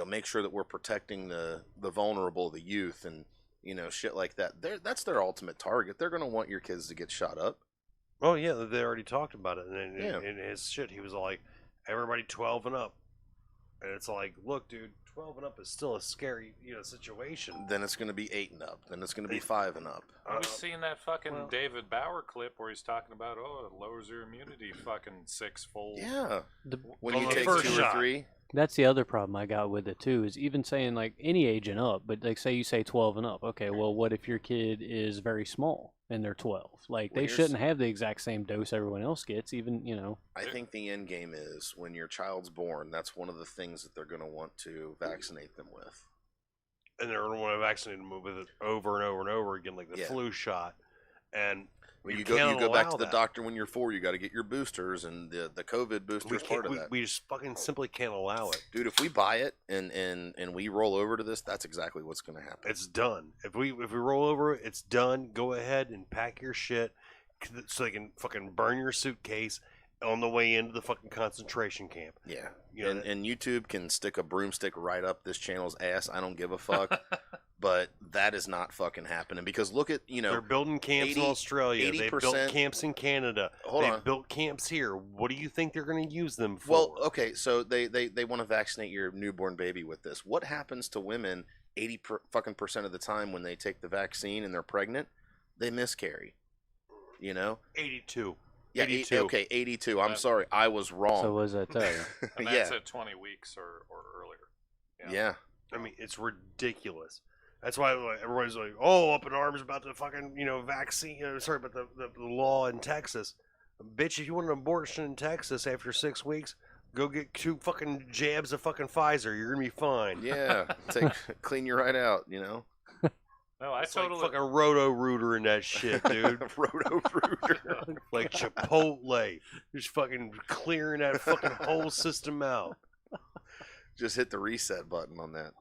make sure that we're protecting the vulnerable, the youth, and shit like that. That's their ultimate target. They're gonna want your kids to get shot up. Oh yeah, they already talked about it. And Yeah. in his shit, he was like, everybody 12 and up, and it's like, look, dude, 12 and up is still a scary situation. Then it's gonna be 8 and up. Then it's gonna be 5 and up. Have you seen that fucking well- David Bauer clip where he's talking about, it lowers your immunity fucking 6-fold? Yeah. The, When On you the take first 2 shot. or 3. That's the other problem I got with it too, is even saying like any age and up, but like say you say 12 and up. Okay, well, what if your kid is very small and they're 12? Like Well, they here's- shouldn't have the exact same dose everyone else gets, even, I think the end game is when your child's born, that's one of the things that they're gonna want to vaccinate them with. And they're going to want to vaccinate them with it over and over and over again, like the Yeah. flu shot. And When you can't go back allow to the that. doctor when you're 4, you got to get your boosters, and the COVID booster we is part can't. of We, that. we just fucking simply can't allow it. Dude, if we buy it and we roll over to this, that's exactly what's going to happen. It's done. If we roll over it, it's done. Go ahead and pack your shit so they can fucking burn your suitcase on the way into the fucking concentration camp. Yeah. You know, And YouTube can stick a broomstick right up this channel's ass. I don't give a fuck. But that is not fucking happening because look at, they're building camps 80 in Australia. They built 80% camps in Canada. Hold They've on. built camps here. What do you think they're going to use them for? Well, okay, so they want to vaccinate your newborn baby with this. What happens to women 80% of the time when they take the vaccine and they're pregnant? They miscarry. 82. Yeah, 82. okay, 82. I'm sorry, I was wrong. so what does that tell you? And yeah, that's at 20 weeks or earlier. yeah. I mean, it's ridiculous. That's why everybody's like, "Oh, up in arms about the fucking vaccine." Sorry, about the law in Texas. Bitch, if you want an abortion in Texas after 6 weeks, go get 2 fucking jabs of fucking Pfizer. You're gonna be fine. Yeah, clean you right out, No, I It's totally. like fucking roto-rooter in that shit, dude. Roto-rooter. Like Chipotle, just fucking clearing that fucking whole system out. Just hit the reset button on that.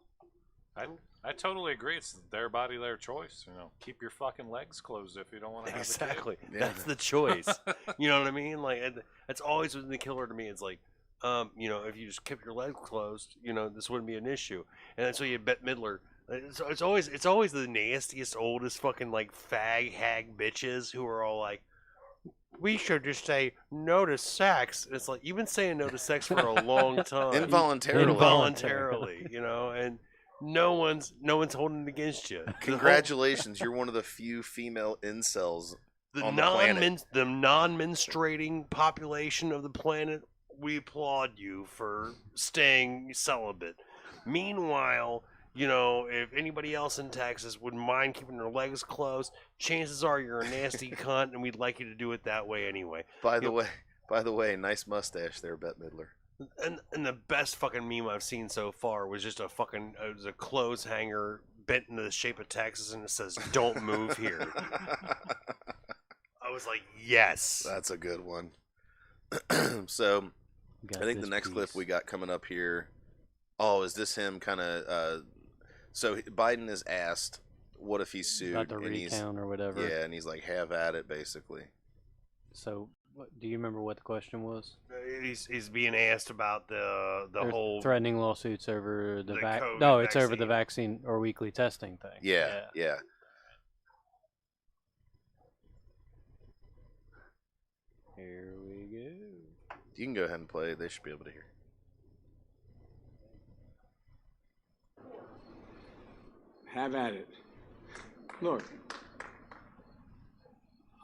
I totally agree. It's their body, their choice. Keep your fucking legs closed if you don't want to have Exactly. Yeah. That's the choice. You know what I mean? Like, that's always been the killer to me. It's like, if you just kept your legs closed, this wouldn't be an issue. And then so you Bette Midler. It's always the nastiest, oldest fucking like fag hag bitches who are all like, we should just say no to sex. It's like you've been saying no to sex for a long time, involuntarily, and no one's holding it against you. Congratulations, you're one of the few female incels on the planet. The non-menstruating population of the planet. We applaud you for staying celibate. Meanwhile, if anybody else in Texas wouldn't mind keeping their legs closed, chances are you're a nasty cunt, and we'd like you to do it that way anyway. By the way, nice mustache there, Bette Midler. And the best fucking meme I've seen so far was just a clothes hanger bent into the shape of Texas, and it says "Don't move here." I was like, yes, that's a good one. So, I think the next clip we got coming up here. Oh, is this him kind of? So Biden is asked, "What if he's sued?" About the recount or whatever. Yeah, and he's like, "Have at it," basically. So, do you remember what the question was? He's being asked about the whole threatening lawsuits over the COVID No, it's vaccine. over the vaccine or weekly testing thing. Yeah. Here we go. You can go ahead and play. They should be able to hear. Have at it. Look,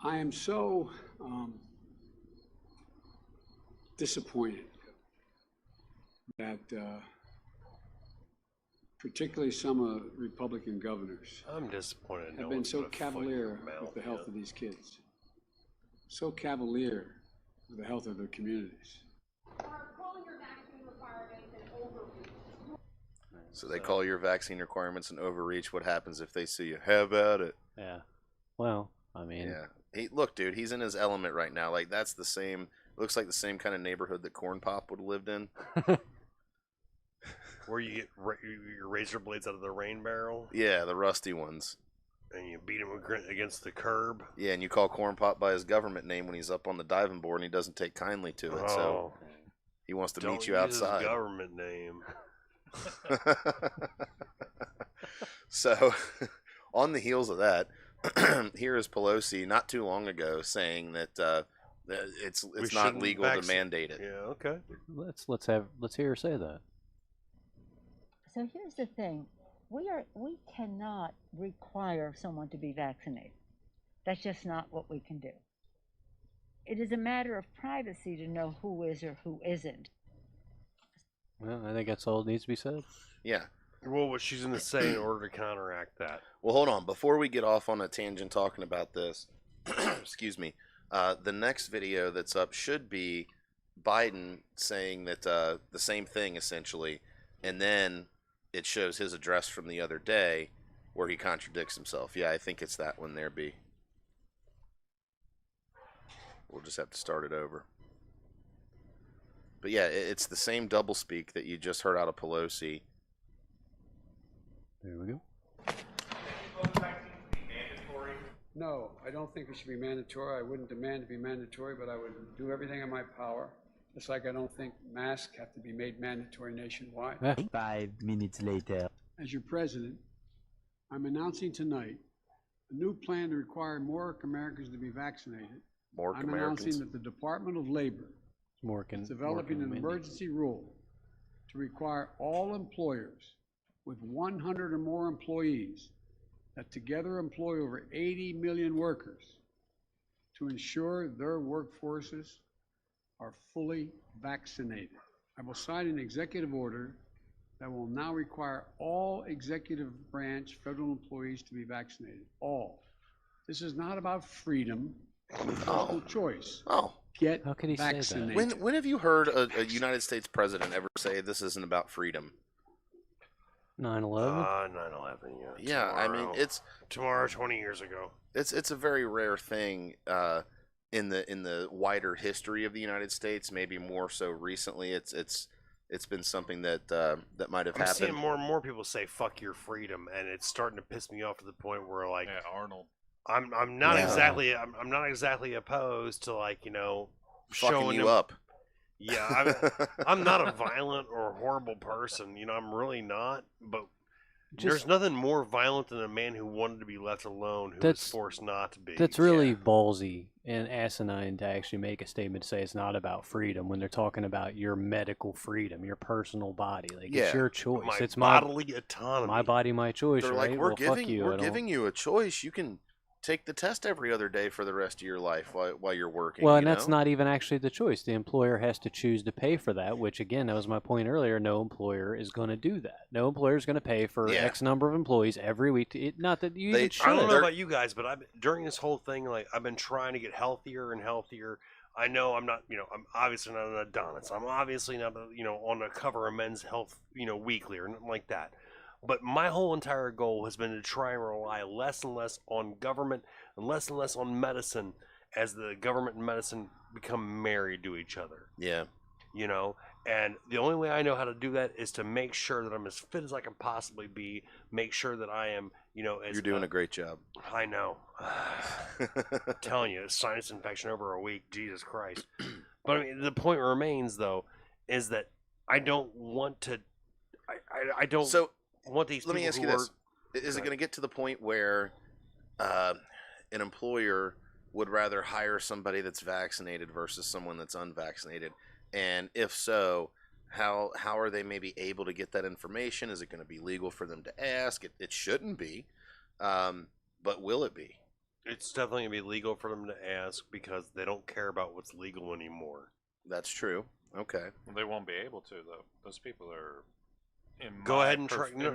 I am so disappointed that particularly some Republican governors I'm disappointed. have been so cavalier with the health of these kids, so cavalier with the health of their communities. So they call your vaccine requirements an overreach. What happens if they sue you? Have at it. Yeah. Well, I mean. Yeah. Look, dude, he's in his element right now. Like, that's the same. Looks like the same kind of neighborhood that Corn Pop would have lived in. Where you get your razor blades out of the rain barrel. Yeah, the rusty ones. And you beat him against the curb. Yeah, and you call Corn Pop by his government name when he's up on the diving board, and he doesn't take kindly to it. So he wants to meet you outside. His government name. So, on the heels of that, here is Pelosi not too long ago saying that it's not legal to mandate it. Yeah, okay. Let's hear her say that. So here's the thing: we cannot require someone to be vaccinated. That's just not what we can do. It is a matter of privacy to know who is or who isn't. Well, I think that's all that needs to be said. Yeah. Well, what she's going to say in order to counteract that. Well, hold on. Before we get off on a tangent talking about this, excuse me, the next video that's up should be Biden saying that the same thing, essentially, and then it shows his address from the other day where he contradicts himself. Yeah, I think it's that one there, B. We'll just have to start it over. But yeah, it's the same doublespeak that you just heard out of Pelosi. There we go. No, I don't think it should be mandatory. I wouldn't demand to be mandatory, but I would do everything in my power. Just like I don't think masks have to be made mandatory nationwide. 5 minutes later. As your president, I'm announcing tonight a new plan to require more Americans to be vaccinated. I'm announcing that the Department of Labor is developing an emergency rule to require all employers with 100 or more employees that together employ over 80 million workers to ensure their workforces are fully vaccinated. I will sign an executive order that will now require all executive branch federal employees to be vaccinated. All. This is not about freedom and personal choice. Get How could he vaccinated. say that? When have you heard a United States president ever say this isn't about freedom? 9/11. 9/11. Yeah. Yeah, I mean it's tomorrow, 20 years ago. It's a very rare thing in the wider history of the United States. Maybe more so recently. It's been something that might have I'm happened. seeing more and more people say "fuck your freedom," and it's starting to piss me off to the point where like Arnold. I'm not exactly opposed to like Fucking showing you them, up. Yeah, I'm not a violent or horrible person. You know, I'm really not. But there's nothing more violent than a man who wanted to be left alone, who was forced not to be. That's really ballsy and asinine to actually make a statement to say it's not about freedom when they're talking about your medical freedom, your personal body. Like, it's your choice. It's my bodily autonomy. My body, my choice. They're right? like, Well, fuck you. we're giving you a choice. You can take the test every other day for the rest of your life while you're working. Well, and that's not even actually the choice. The employer has to choose to pay for that, which, again, that was my point earlier. No employer is going to do that. No employer is going to pay for X number of employees every week. Not that you even should. I don't know about you guys, but during this whole thing, like, I've been trying to get healthier and healthier. I know I'm not, I'm obviously not an Adonis. I'm obviously not, on the cover of Men's Health, Weekly or nothing like that. But my whole entire goal has been to try and rely less and less on government and less on medicine as the government and medicine become married to each other. Yeah. And the only way I know how to do that is to make sure that I'm as fit as I can possibly be, make sure that I am, as You're doing a great job. I know. I'm telling you, a sinus infection over a week, Jesus Christ. But I mean, the point remains, though, is that I don't want to, I don't... want these let me ask you this. Is it going to get to the point where an employer would rather hire somebody that's vaccinated versus someone that's unvaccinated? And if so, how are they maybe able to get that information? Is it going to be legal for them to ask? It shouldn't be. But will it be? It's definitely going to be legal for them to ask because they don't care about what's legal anymore. That's true. Okay. They won't be able to, though. Those people are... In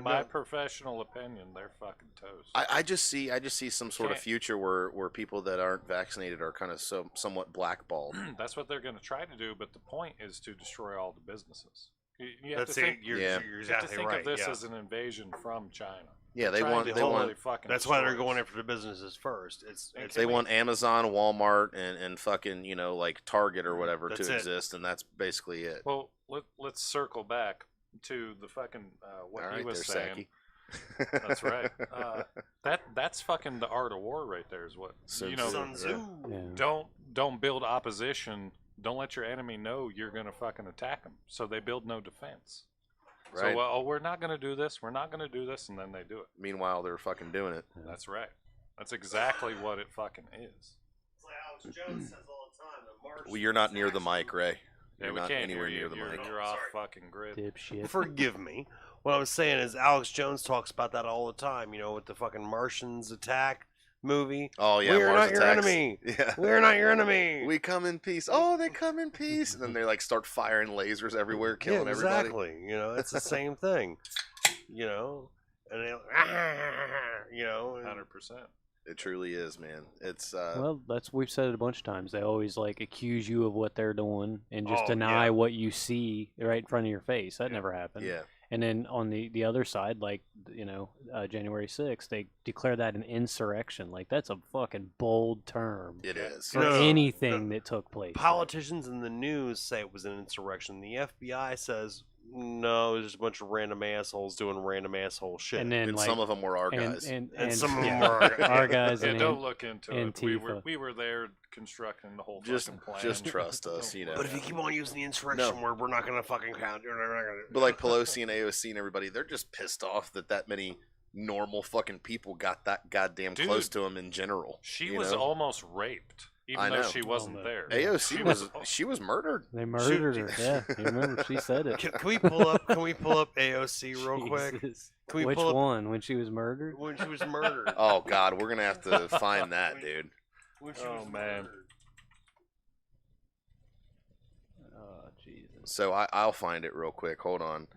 my professional opinion, they're fucking toast. I just see some sort of future where people that aren't vaccinated are kind of somewhat blackballed. That's what they're going to try to do, but the point is to destroy all the businesses. You have to think, you're exactly right. Of this as an invasion from China. Yeah, they want. That's why they're going after the businesses first. They want Amazon, Walmart, and fucking like Target or whatever to exist, and that's basically it. Well, let's circle back to the fucking what he was saying. That's right. That's fucking the art of war right there. Is what Sun Tzu. Don't build opposition. Don't let your enemy know you're gonna fucking attack them. So they build no defense. Right. So we're not gonna do this. We're not gonna do this, and then they do it. Meanwhile, they're fucking doing it. That's right. That's exactly what it fucking is. It's like Alex Jones says all the time. The Martians. Well, you're not near the mic, Ray. Yeah, we can't hear you. You're off fucking grid. Dipshit. Forgive me. What I was saying is Alex Jones talks about that all the time, with the fucking Martians attack movie. Oh, yeah. We're not your enemy. Yeah. We're not your enemy. We come in peace. Oh, they come in peace. And then they start firing lasers everywhere, killing everybody. Exactly. It's the same thing. And they 100%. It truly is, man. It's well, we've said it a bunch of times. They always accuse you of what they're doing and just deny what you see right in front of your face. That never happened. Yeah. And then on the other side, January 6th, they declare that an insurrection. That's a fucking bold term. It is. For anything that took place. Politicians in the news say it was an insurrection. The FBI says no, it was just a bunch of random assholes doing random asshole shit. And then some of them were our guys. And some of them were our guys. Yeah, don't look into it. We were there constructing the whole fucking plan. Just trust us, But if you keep on using the insurrection word, we're not going to fucking count. But Pelosi and AOC and everybody, they're just pissed off that many normal fucking people got that goddamn close to them in general. She was almost raped. Even though she wasn't there. AOC she was murdered. They murdered her. Yeah, you remember she said it. Can we pull up AOC real quick? Which one? When she was murdered? When she was murdered. Oh God, we're gonna have to find that, dude. Oh man. Oh Jesus. So I'll find it real quick. Hold on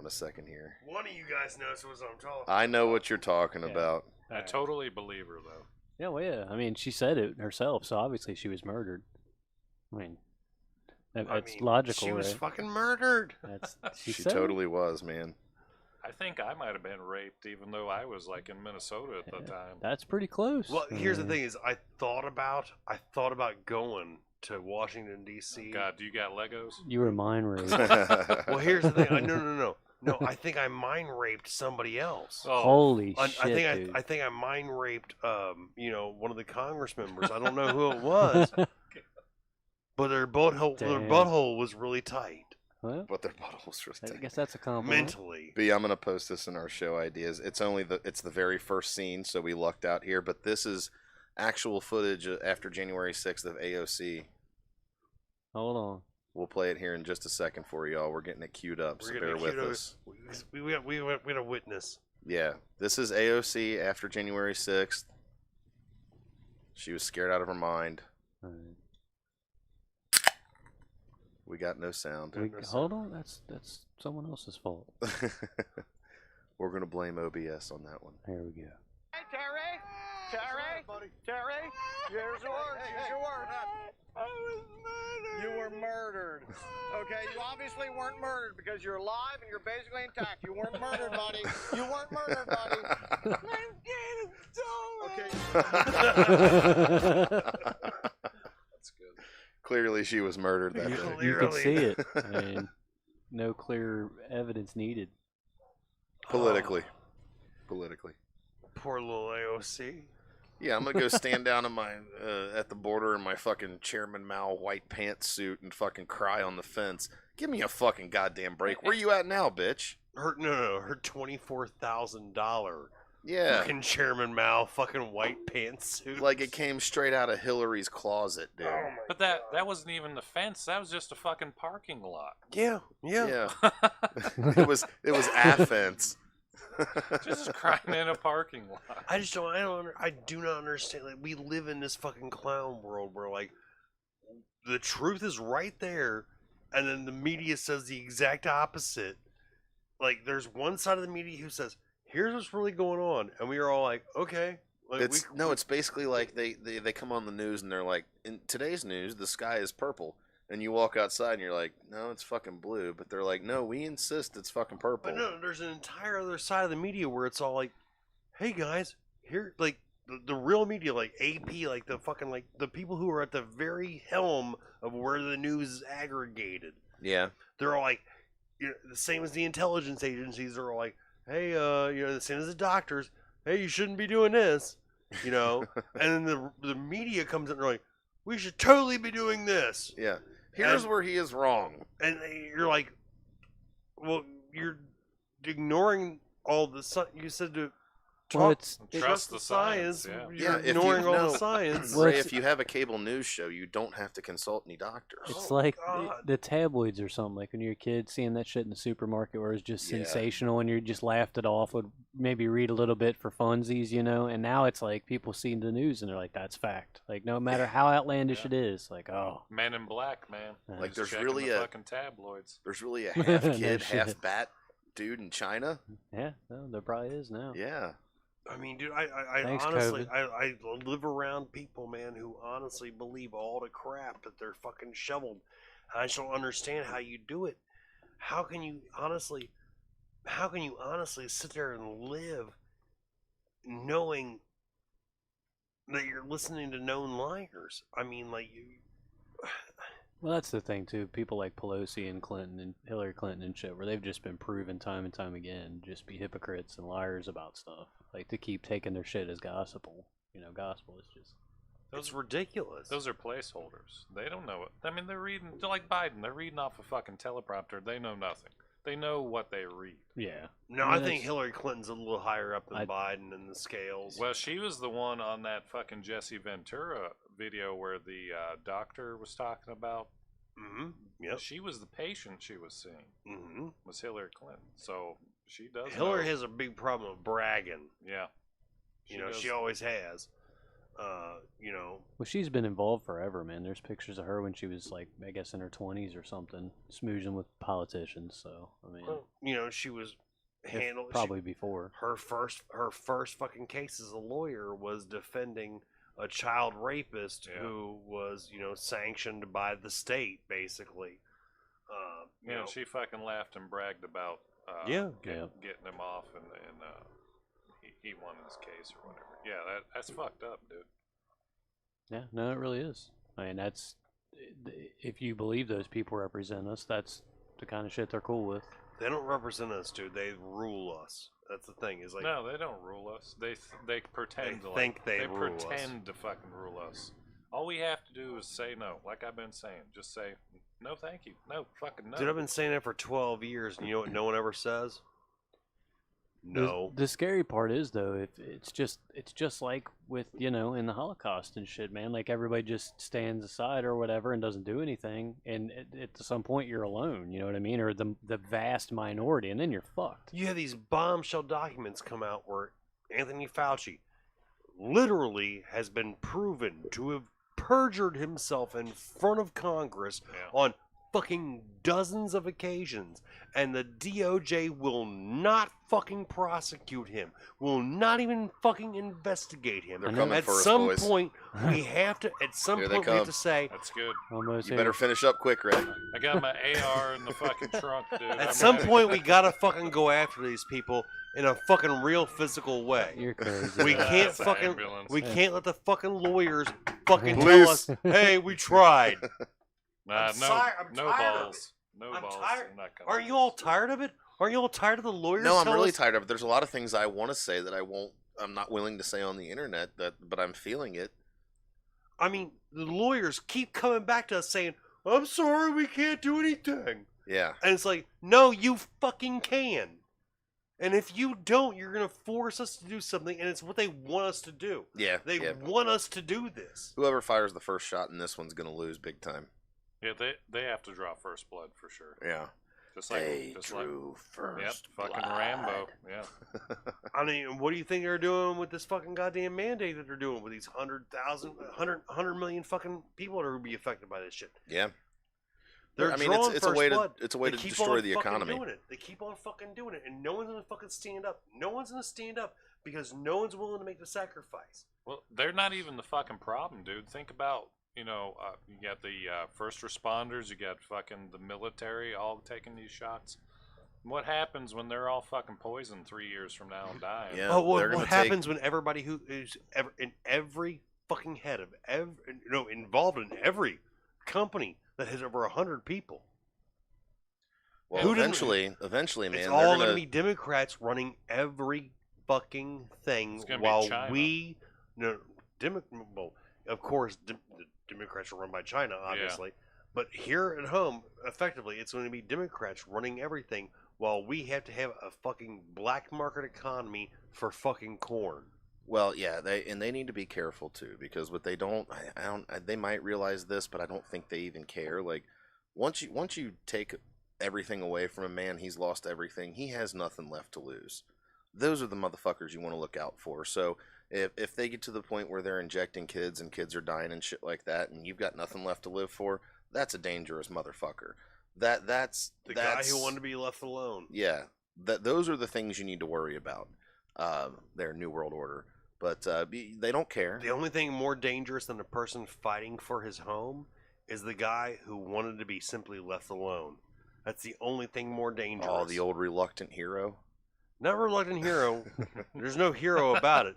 a second here. One of you guys knows what I'm talking about. I know what you're talking about. I totally believe her though. Yeah, well, yeah. I mean, she said it herself, so obviously she was murdered. I mean, that's logical, She was right? fucking murdered. She totally was, man. I think I might have been raped, even though I was in Minnesota at the time. That's pretty close. Well, here's the thing: is I thought about going to Washington D.C. Oh, God, do you got Legos? You were mind raped. Well, here's the thing: no. I think I mind raped somebody else. Oh. Holy I shit, dude. I think I mind raped, one of the Congress members. I don't know who it was. But their butthole was really tight. Well, But their butthole was really I tight. guess that's a compliment. Mentally. B, I'm gonna post this in our show ideas. It's the very first scene, so we lucked out here. But this is actual footage after January 6th of AOC. Hold on. We'll play it here in just a second for y'all. We're getting it queued up, so bear with us. We had a witness. Yeah, this is AOC after January 6th. She was scared out of her mind. All right. We got no sound. Hold on, that's someone else's fault. We're gonna blame OBS on that one. Here we go. Hey, Terry, here's your word. I was murdered. You were murdered. Okay, you obviously weren't murdered because you're alive and you're basically intact. You weren't murdered, buddy. You weren't murdered, buddy. That's good. Clearly, she was murdered that day. You could see it. I mean, no clear evidence needed. Politically. Poor little AOC. Yeah, I'm gonna go stand down in my at the border in my fucking Chairman Mao white pantsuit and fucking cry on the fence. Give me a fucking goddamn break. Where you at now, bitch? Her $24,000. Yeah. Fucking Chairman Mao fucking white pantsuit. Like it came straight out of Hillary's closet, dude. But that wasn't even the fence. That was just a fucking parking lot. Yeah. It was a fence. Just crying in a parking lot. I do not understand. Like, we live in this fucking clown world where, like, the truth is right there, and then the media says the exact opposite. Like, there's one side of the media who says, here's what's really going on, and we are all like, okay. Like, it's basically like they come on the news and they're like, in today's news, the sky is purple. And you walk outside and you're like, no, it's fucking blue. But they're like, no, we insist it's fucking purple. But no, there's an entire other side of the media where it's all like, hey guys, here, like the real media, like AP, like the fucking, like the people who are at the very helm of where the news is aggregated. Yeah. They're all like, you know, the same as the intelligence agencies are all like, hey, you know, the same as the doctors, hey, you shouldn't be doing this, you know. And then the media comes in and they're like, we should totally be doing this. Yeah. Here's where he is wrong. And you're like, well, you're ignoring all the you said to trust the science. Yeah. You're ignoring all the science. Ray, if you have a cable news show, you don't have to consult any doctors. It's like the tabloids or something. Like when you're a kid seeing that shit in the supermarket where it's just sensational and you just laughed it off, would maybe read a little bit for funsies, you know. And now it's like people see the news and they're like, that's fact. Like no matter how outlandish it is, like, oh. Men in Black, man. Like Just there's really the fucking tabloids. There's really a half kid, half bat dude in China. Yeah, no, there probably is now. Yeah. I mean, dude, I Thanks, honestly, I live around people, man, who honestly believe all the crap that they're fucking shoveled. I just don't understand how you do it. How can you honestly sit there and live knowing that you're listening to known liars? I mean, like you. Well, that's the thing too. People like Pelosi and Clinton and Hillary Clinton and shit, where they've just been proven time and time again, just be hypocrites and liars about stuff. Like to keep taking their shit as gospel. You know, gospel is just. That's ridiculous. Those are placeholders. They don't know it. I mean, they're like Biden. They're reading off a fucking teleprompter. They know nothing. They know what they read. Yeah. No, I think Hillary Clinton's a little higher up than Biden in the scales. Well, she was the one on that fucking Jesse Ventura video where the doctor was talking about. Mm-hmm. Yep. She was the patient she was seeing. Mm-hmm. Was Hillary Clinton. So she does. Hillary has a big problem with bragging. Yeah. She always has. You know. Well, she's been involved forever, man. There's pictures of her when she was like, I guess, in her 20s or something, smoozing with politicians. So I mean, well, you know, she was handled probably before her first fucking case as a lawyer was defending a child rapist who was, you know, sanctioned by the state, basically. You know, she fucking laughed and bragged about getting him off, and he won his case or whatever. Yeah, that's fucked up, dude. Yeah, no, it really is. I mean, that's if you believe those people represent us, that's the kind of shit they're cool with. They don't represent us, dude. They rule us. That's the thing. Is like no, they don't rule us. They pretend they think they rule pretend us. to fucking rule us. All we have to do is say no. Like I've been saying, just say no, thank you, no, fucking no. Dude, I've been saying that for 12 years, and you know what no one ever says? No. The scary part is though, if it's just like with in the Holocaust and shit, man. Like everybody just stands aside or whatever and doesn't do anything, and at some point you're alone. You know what I mean? Or the vast minority, and then you're fucked. You have these bombshell documents come out where Anthony Fauci literally has been proven to have perjured himself in front of Congress on fucking dozens of occasions, and the DOJ will not fucking prosecute him, will not even fucking investigate him. They're coming at for us, some boys. point we have to say That's good. Almost You better finish up quick, Ray. I got my AR in the fucking trunk, dude. at some point we gotta fucking go after these people in a fucking real physical way. You're crazy. We can't That's an fucking ambulance. we can't let the fucking lawyers fucking Please. tell us, hey, we tried. Nah, I'm no, sorry, I'm no tired of balls. No I'm balls. tired. I'm not gonna Aren't you all tired of it? Aren't you all tired of the lawyers? No, I'm telling really us- tired of it. There's a lot of things I want to say that I'm not willing to say on the internet, but I'm feeling it. I mean, the lawyers keep coming back to us saying, I'm sorry, we can't do anything. Yeah. And it's like, no, you fucking can. And if you don't, you're going to force us to do something, and it's what they want us to do. Yeah. They yeah. want us to do this. Whoever fires the first shot in this one's going to lose big time. Yeah, they have to draw first blood for sure. Yeah. Just like They just drew first Yep, fucking blood. Rambo. Yeah. I mean, what do you think they're doing with this fucking goddamn mandate that they're doing with these 100 million fucking people that are going to be affected by this shit? Yeah. They're I mean, drawing it's a first way blood. to They to keep destroy on the fucking economy. Doing it. They keep on fucking doing it, and no one's gonna fucking stand up. No one's gonna stand up because no one's willing to make the sacrifice. Well, they're not even the fucking problem, dude. Think about, you got the first responders, you got fucking the military all taking these shots. What happens when they're all fucking poisoned 3 years from now and dying? Yeah. Oh, they're what gonna happens when everybody who is in every fucking head of involved in every company that has over 100 people? Well, Who didn't- eventually, man, It's they're all gonna gonna be Democrats running every fucking thing, It's gonna be while China. well, of course, the Democrats are run by China, obviously. But here at home, effectively, it's going to be Democrats running everything, while we have to have a fucking black market economy for fucking corn. Well, yeah, they need to be careful too, because what they don't, they might realize this, but I don't think they even care. Like, once you take everything away from a man, he's lost everything. He has nothing left to lose. Those are the motherfuckers you want to look out for. So if they get to the point where they're injecting kids and kids are dying and shit like that, and you've got nothing left to live for, that's a dangerous motherfucker. That's The guy who wanted to be left alone. Yeah, those are the things you need to worry about. Their New World Order, but they don't care. The only thing more dangerous than a person fighting for his home is the guy who wanted to be simply left alone. That's the only thing more dangerous. Oh, the old reluctant hero. Not reluctant hero. There's no hero about it.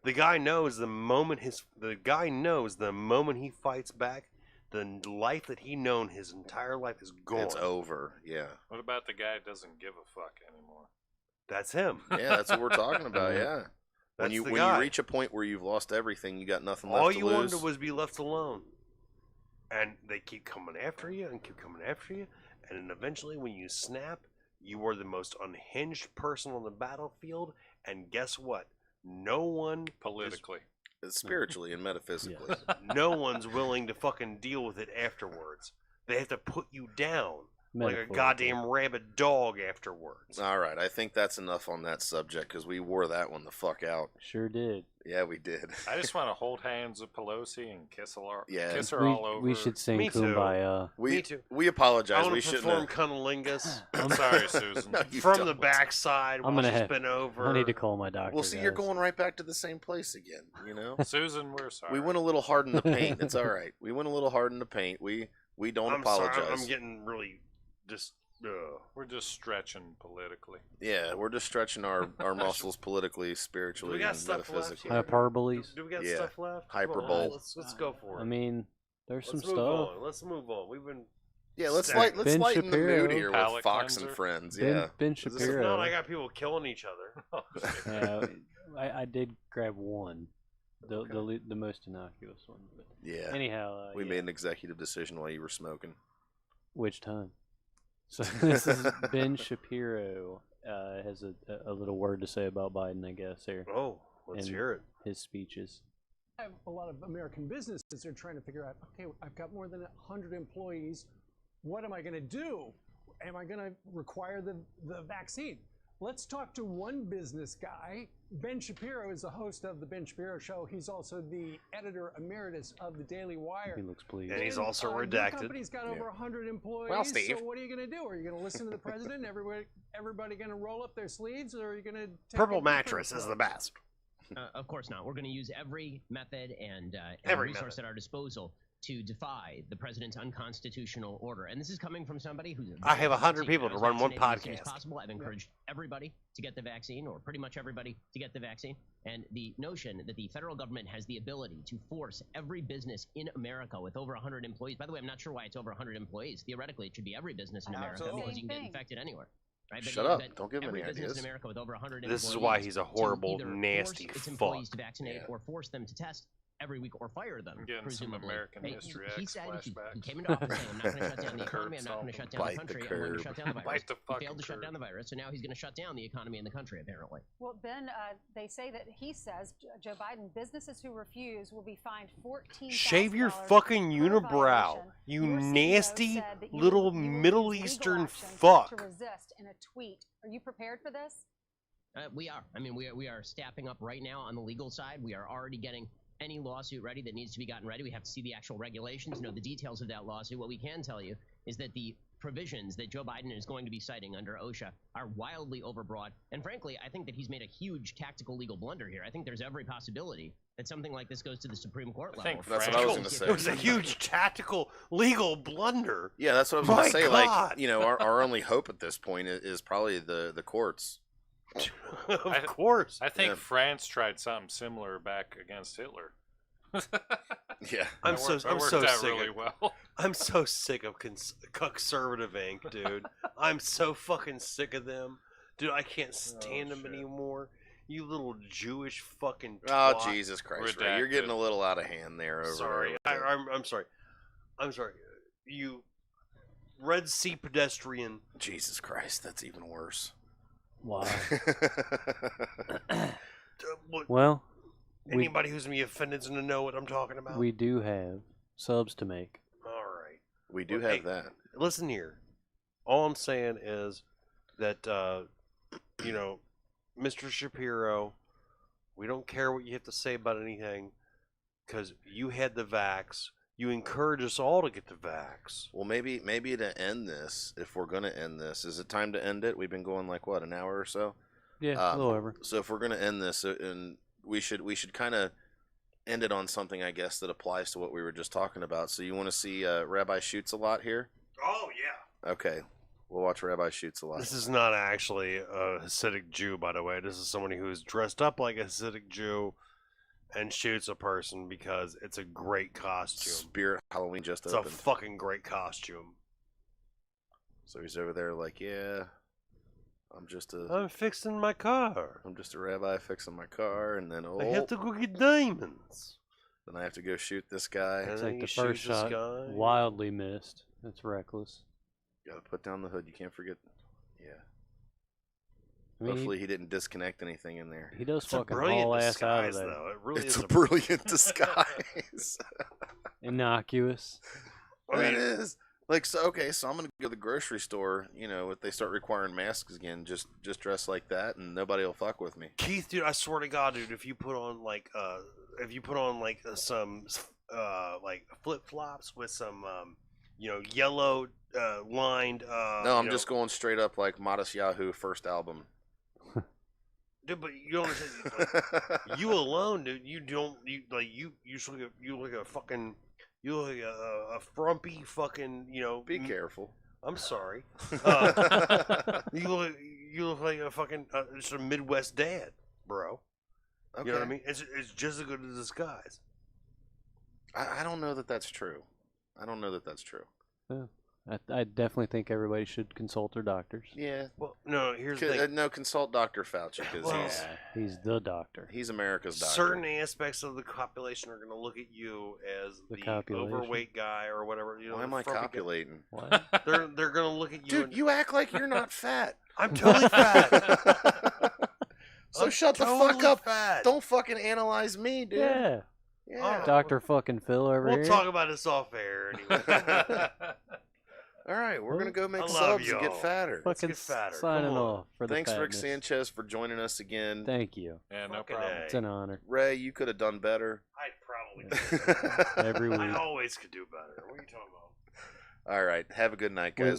The guy knows the moment he fights back, the life that he known his entire life is gone. It's over. Yeah. What about the guy that doesn't give a fuck anymore? That's him. Yeah, that's what we're talking about. Yeah. When That's you the when guy. you reach a point where you've lost everything, you got nothing left All to you lose. wanted was be left alone. And they keep coming after you and keep coming after you. And then eventually when you snap, you are the most unhinged person on the battlefield. And guess what? No one Politically. Spiritually and metaphysically. no one's willing to fucking deal with it afterwards. They have to put you down like a goddamn rabid dog afterwards. All right, I think that's enough on that subject because we wore that one the fuck out. Sure did. Yeah, we did. I just want to hold hands with Pelosi and kiss her, Yeah. kiss her all over. We should sing Me too. Kumbaya. Me too. We apologize. I want We to shouldn't perform have. cunnilingus I'm sorry, Susan. No, you from don't. the backside I'm while gonna she's have. been over. I need to call my doctor. Well, see, you're going right back to the same place again. You know. Susan, we're sorry. We went a little hard in the paint. It's all right. We went a little hard in the paint. We don't I'm apologize. sorry, I'm getting really just. We're just stretching politically. Yeah, we're just stretching our muscles politically, Do spiritually, we got and stuff left? metaphysically. here? Hyperboles. Do we got Yeah. stuff left? Hyperbole. Come on, let's go for it. I mean, there's let's some move stuff. on. Let's move on. We've been. Yeah, let's stacked. let's Ben lighten the Shapiro. mood here with Palate Fox and cleanser. friends. Ben, Yeah. Ben This is- If Shapiro. not, I got people killing each other. Yeah, I did grab one. The most innocuous one. But yeah. Anyhow, we made an executive decision while you were smoking. Which time? So this is Ben Shapiro has a little word to say about Biden, I guess. Here. Oh, let's hear it. His speeches. A lot of American businesses are trying to figure out, okay, I've got more than 100 employees. What am I going to do? Am I going to require the vaccine? Let's talk to one business guy. Ben Shapiro is the host of The Ben Shapiro Show. He's also the editor emeritus of the Daily Wire. He looks pleased. And he's also redacted. Your company's got over 100 employees. Well, Steve. So what are you going to do? Are you going to listen to the president? Everybody going to roll up their sleeves, or are you going to take Purple mattress is the best. Of course not. We're going to use every method and every resource at our disposal to defy the president's unconstitutional order. And this is coming from somebody who's... I have 100 people to run one podcast. As soon as possible. I've encouraged everybody to get the vaccine, or pretty much everybody to get the vaccine. And the notion that the federal government has the ability to force every business in America with over 100 employees... By the way, I'm not sure why it's over 100 employees. Theoretically, it should be every business in America because you can get infected anywhere. Right? Shut up. Don't give him any ideas. In America with over 100 this is why he's a horrible, nasty force its fuck. Employees to vaccinate or force them to test every week or fire them. Getting some American History X flashbacks. He came into office saying, I'm not going to shut down the economy, I'm not going to shut down the country, I'm going to shut down the virus. He failed to shut down the virus, so now he's going to shut down the economy and the country, apparently. Well, Ben, they say that he says, Joe Biden, businesses who refuse will be fined $14,000. Shave your fucking unibrow, you nasty little Middle Eastern fuck. To resist in a tweet. Are you prepared for this? We are. I mean, we are staffing up right now on the legal side. We are already getting any lawsuit ready that needs to be gotten ready. We have to see the actual regulations, know the details of that lawsuit. What we can tell you is that the provisions that Joe Biden is going to be citing under OSHA are wildly overbroad. And frankly, I think that he's made a huge tactical legal blunder here. I think there's every possibility that something like this goes to the Supreme Court level. That's what I was going to say. It was a huge tactical legal blunder. Yeah, that's what I was going to say. God. Like, you know, our only hope at this point is probably the courts. Of course. I think France tried something similar back against Hitler. Yeah, I'm so sick. Really well. I'm so sick of conservative Inc., dude. I'm so fucking sick of them, dude. I can't stand them anymore. You little Jewish fucking twat. Oh, Jesus Christ, Ray. You're getting a little out of hand there. Sorry, I'm sorry. I'm sorry. You Red Sea pedestrian. Jesus Christ, that's even worse. Wow. Well, anybody who's going to be offended is going to know what I'm talking about. We do have subs to make. All right. We do have that. Listen here. All I'm saying is that, you know, Mr. Shapiro, we don't care what you have to say about anything because you had the vax. You encourage us all to get the vax. Well, maybe to end this, if we're going to end this, is it time to end it? We've been going like, what, an hour or so? Yeah, a little over. So if we're going to end this, and we should kind of end it on something, I guess, that applies to what we were just talking about. So you want to see Rabbi Shoots a Lot here? Oh, yeah. Okay. We'll watch Rabbi Shoots a Lot. This is not actually a Hasidic Jew, by the way. This is somebody who's dressed up like a Hasidic Jew and shoots a person because it's a great costume. Spirit Halloween just opened. It's a fucking great costume. So he's over there like, yeah, I'm fixing my car. I'm just a rabbi fixing my car, and then I have to go get diamonds. Then I have to go shoot this guy. It's like the first shot wildly missed. That's reckless. Gotta put down the hood. You can't forget. Yeah. I mean, hopefully he didn't disconnect anything in there. He does fucking haul ass out of there. Though. It really it's is a brilliant disguise. Innocuous. I mean, it is. Like, so okay, so I'm gonna go to the grocery store. You know, if they start requiring masks again, just dress like that, and nobody will fuck with me. Keith, dude, I swear to God, dude, if you put on some like flip flops with some yellow lined. No, I'm just going straight up like Modest Yahoo first album. Dude, but you don't understand. You alone, dude. You look like a fucking. You look like a frumpy fucking. Be careful. I'm sorry. You look like a fucking just a Midwest dad, bro. Okay. You know what I mean? It's just as good as a disguise. I don't know that that's true. Yeah, I definitely think everybody should consult their doctors. Yeah. Well, no. Here's the thing. No, consult Dr. Fauci because he's the doctor. He's America's doctor. Certain aspects of the population are going to look at you as the overweight guy or whatever. You know, why am I copulating? What? They're going to look at you. Dude, you act like you're not fat. I'm totally fat. So shut the fuck up. Fat. Don't fucking analyze me, dude. Yeah. Yeah. Dr. fucking Phil over here. We'll talk about this off air anyway. All right, we're gonna go make subs and get fatter. Fucking get fatter. Signing off for the Thanks, Rick fatness. Sanchez, for joining us again. Thank you. Yeah, no problem. It's an honor. Ray, you could have done better. I probably could. Every week. I always could do better. What are you talking about? All right, have a good night, guys.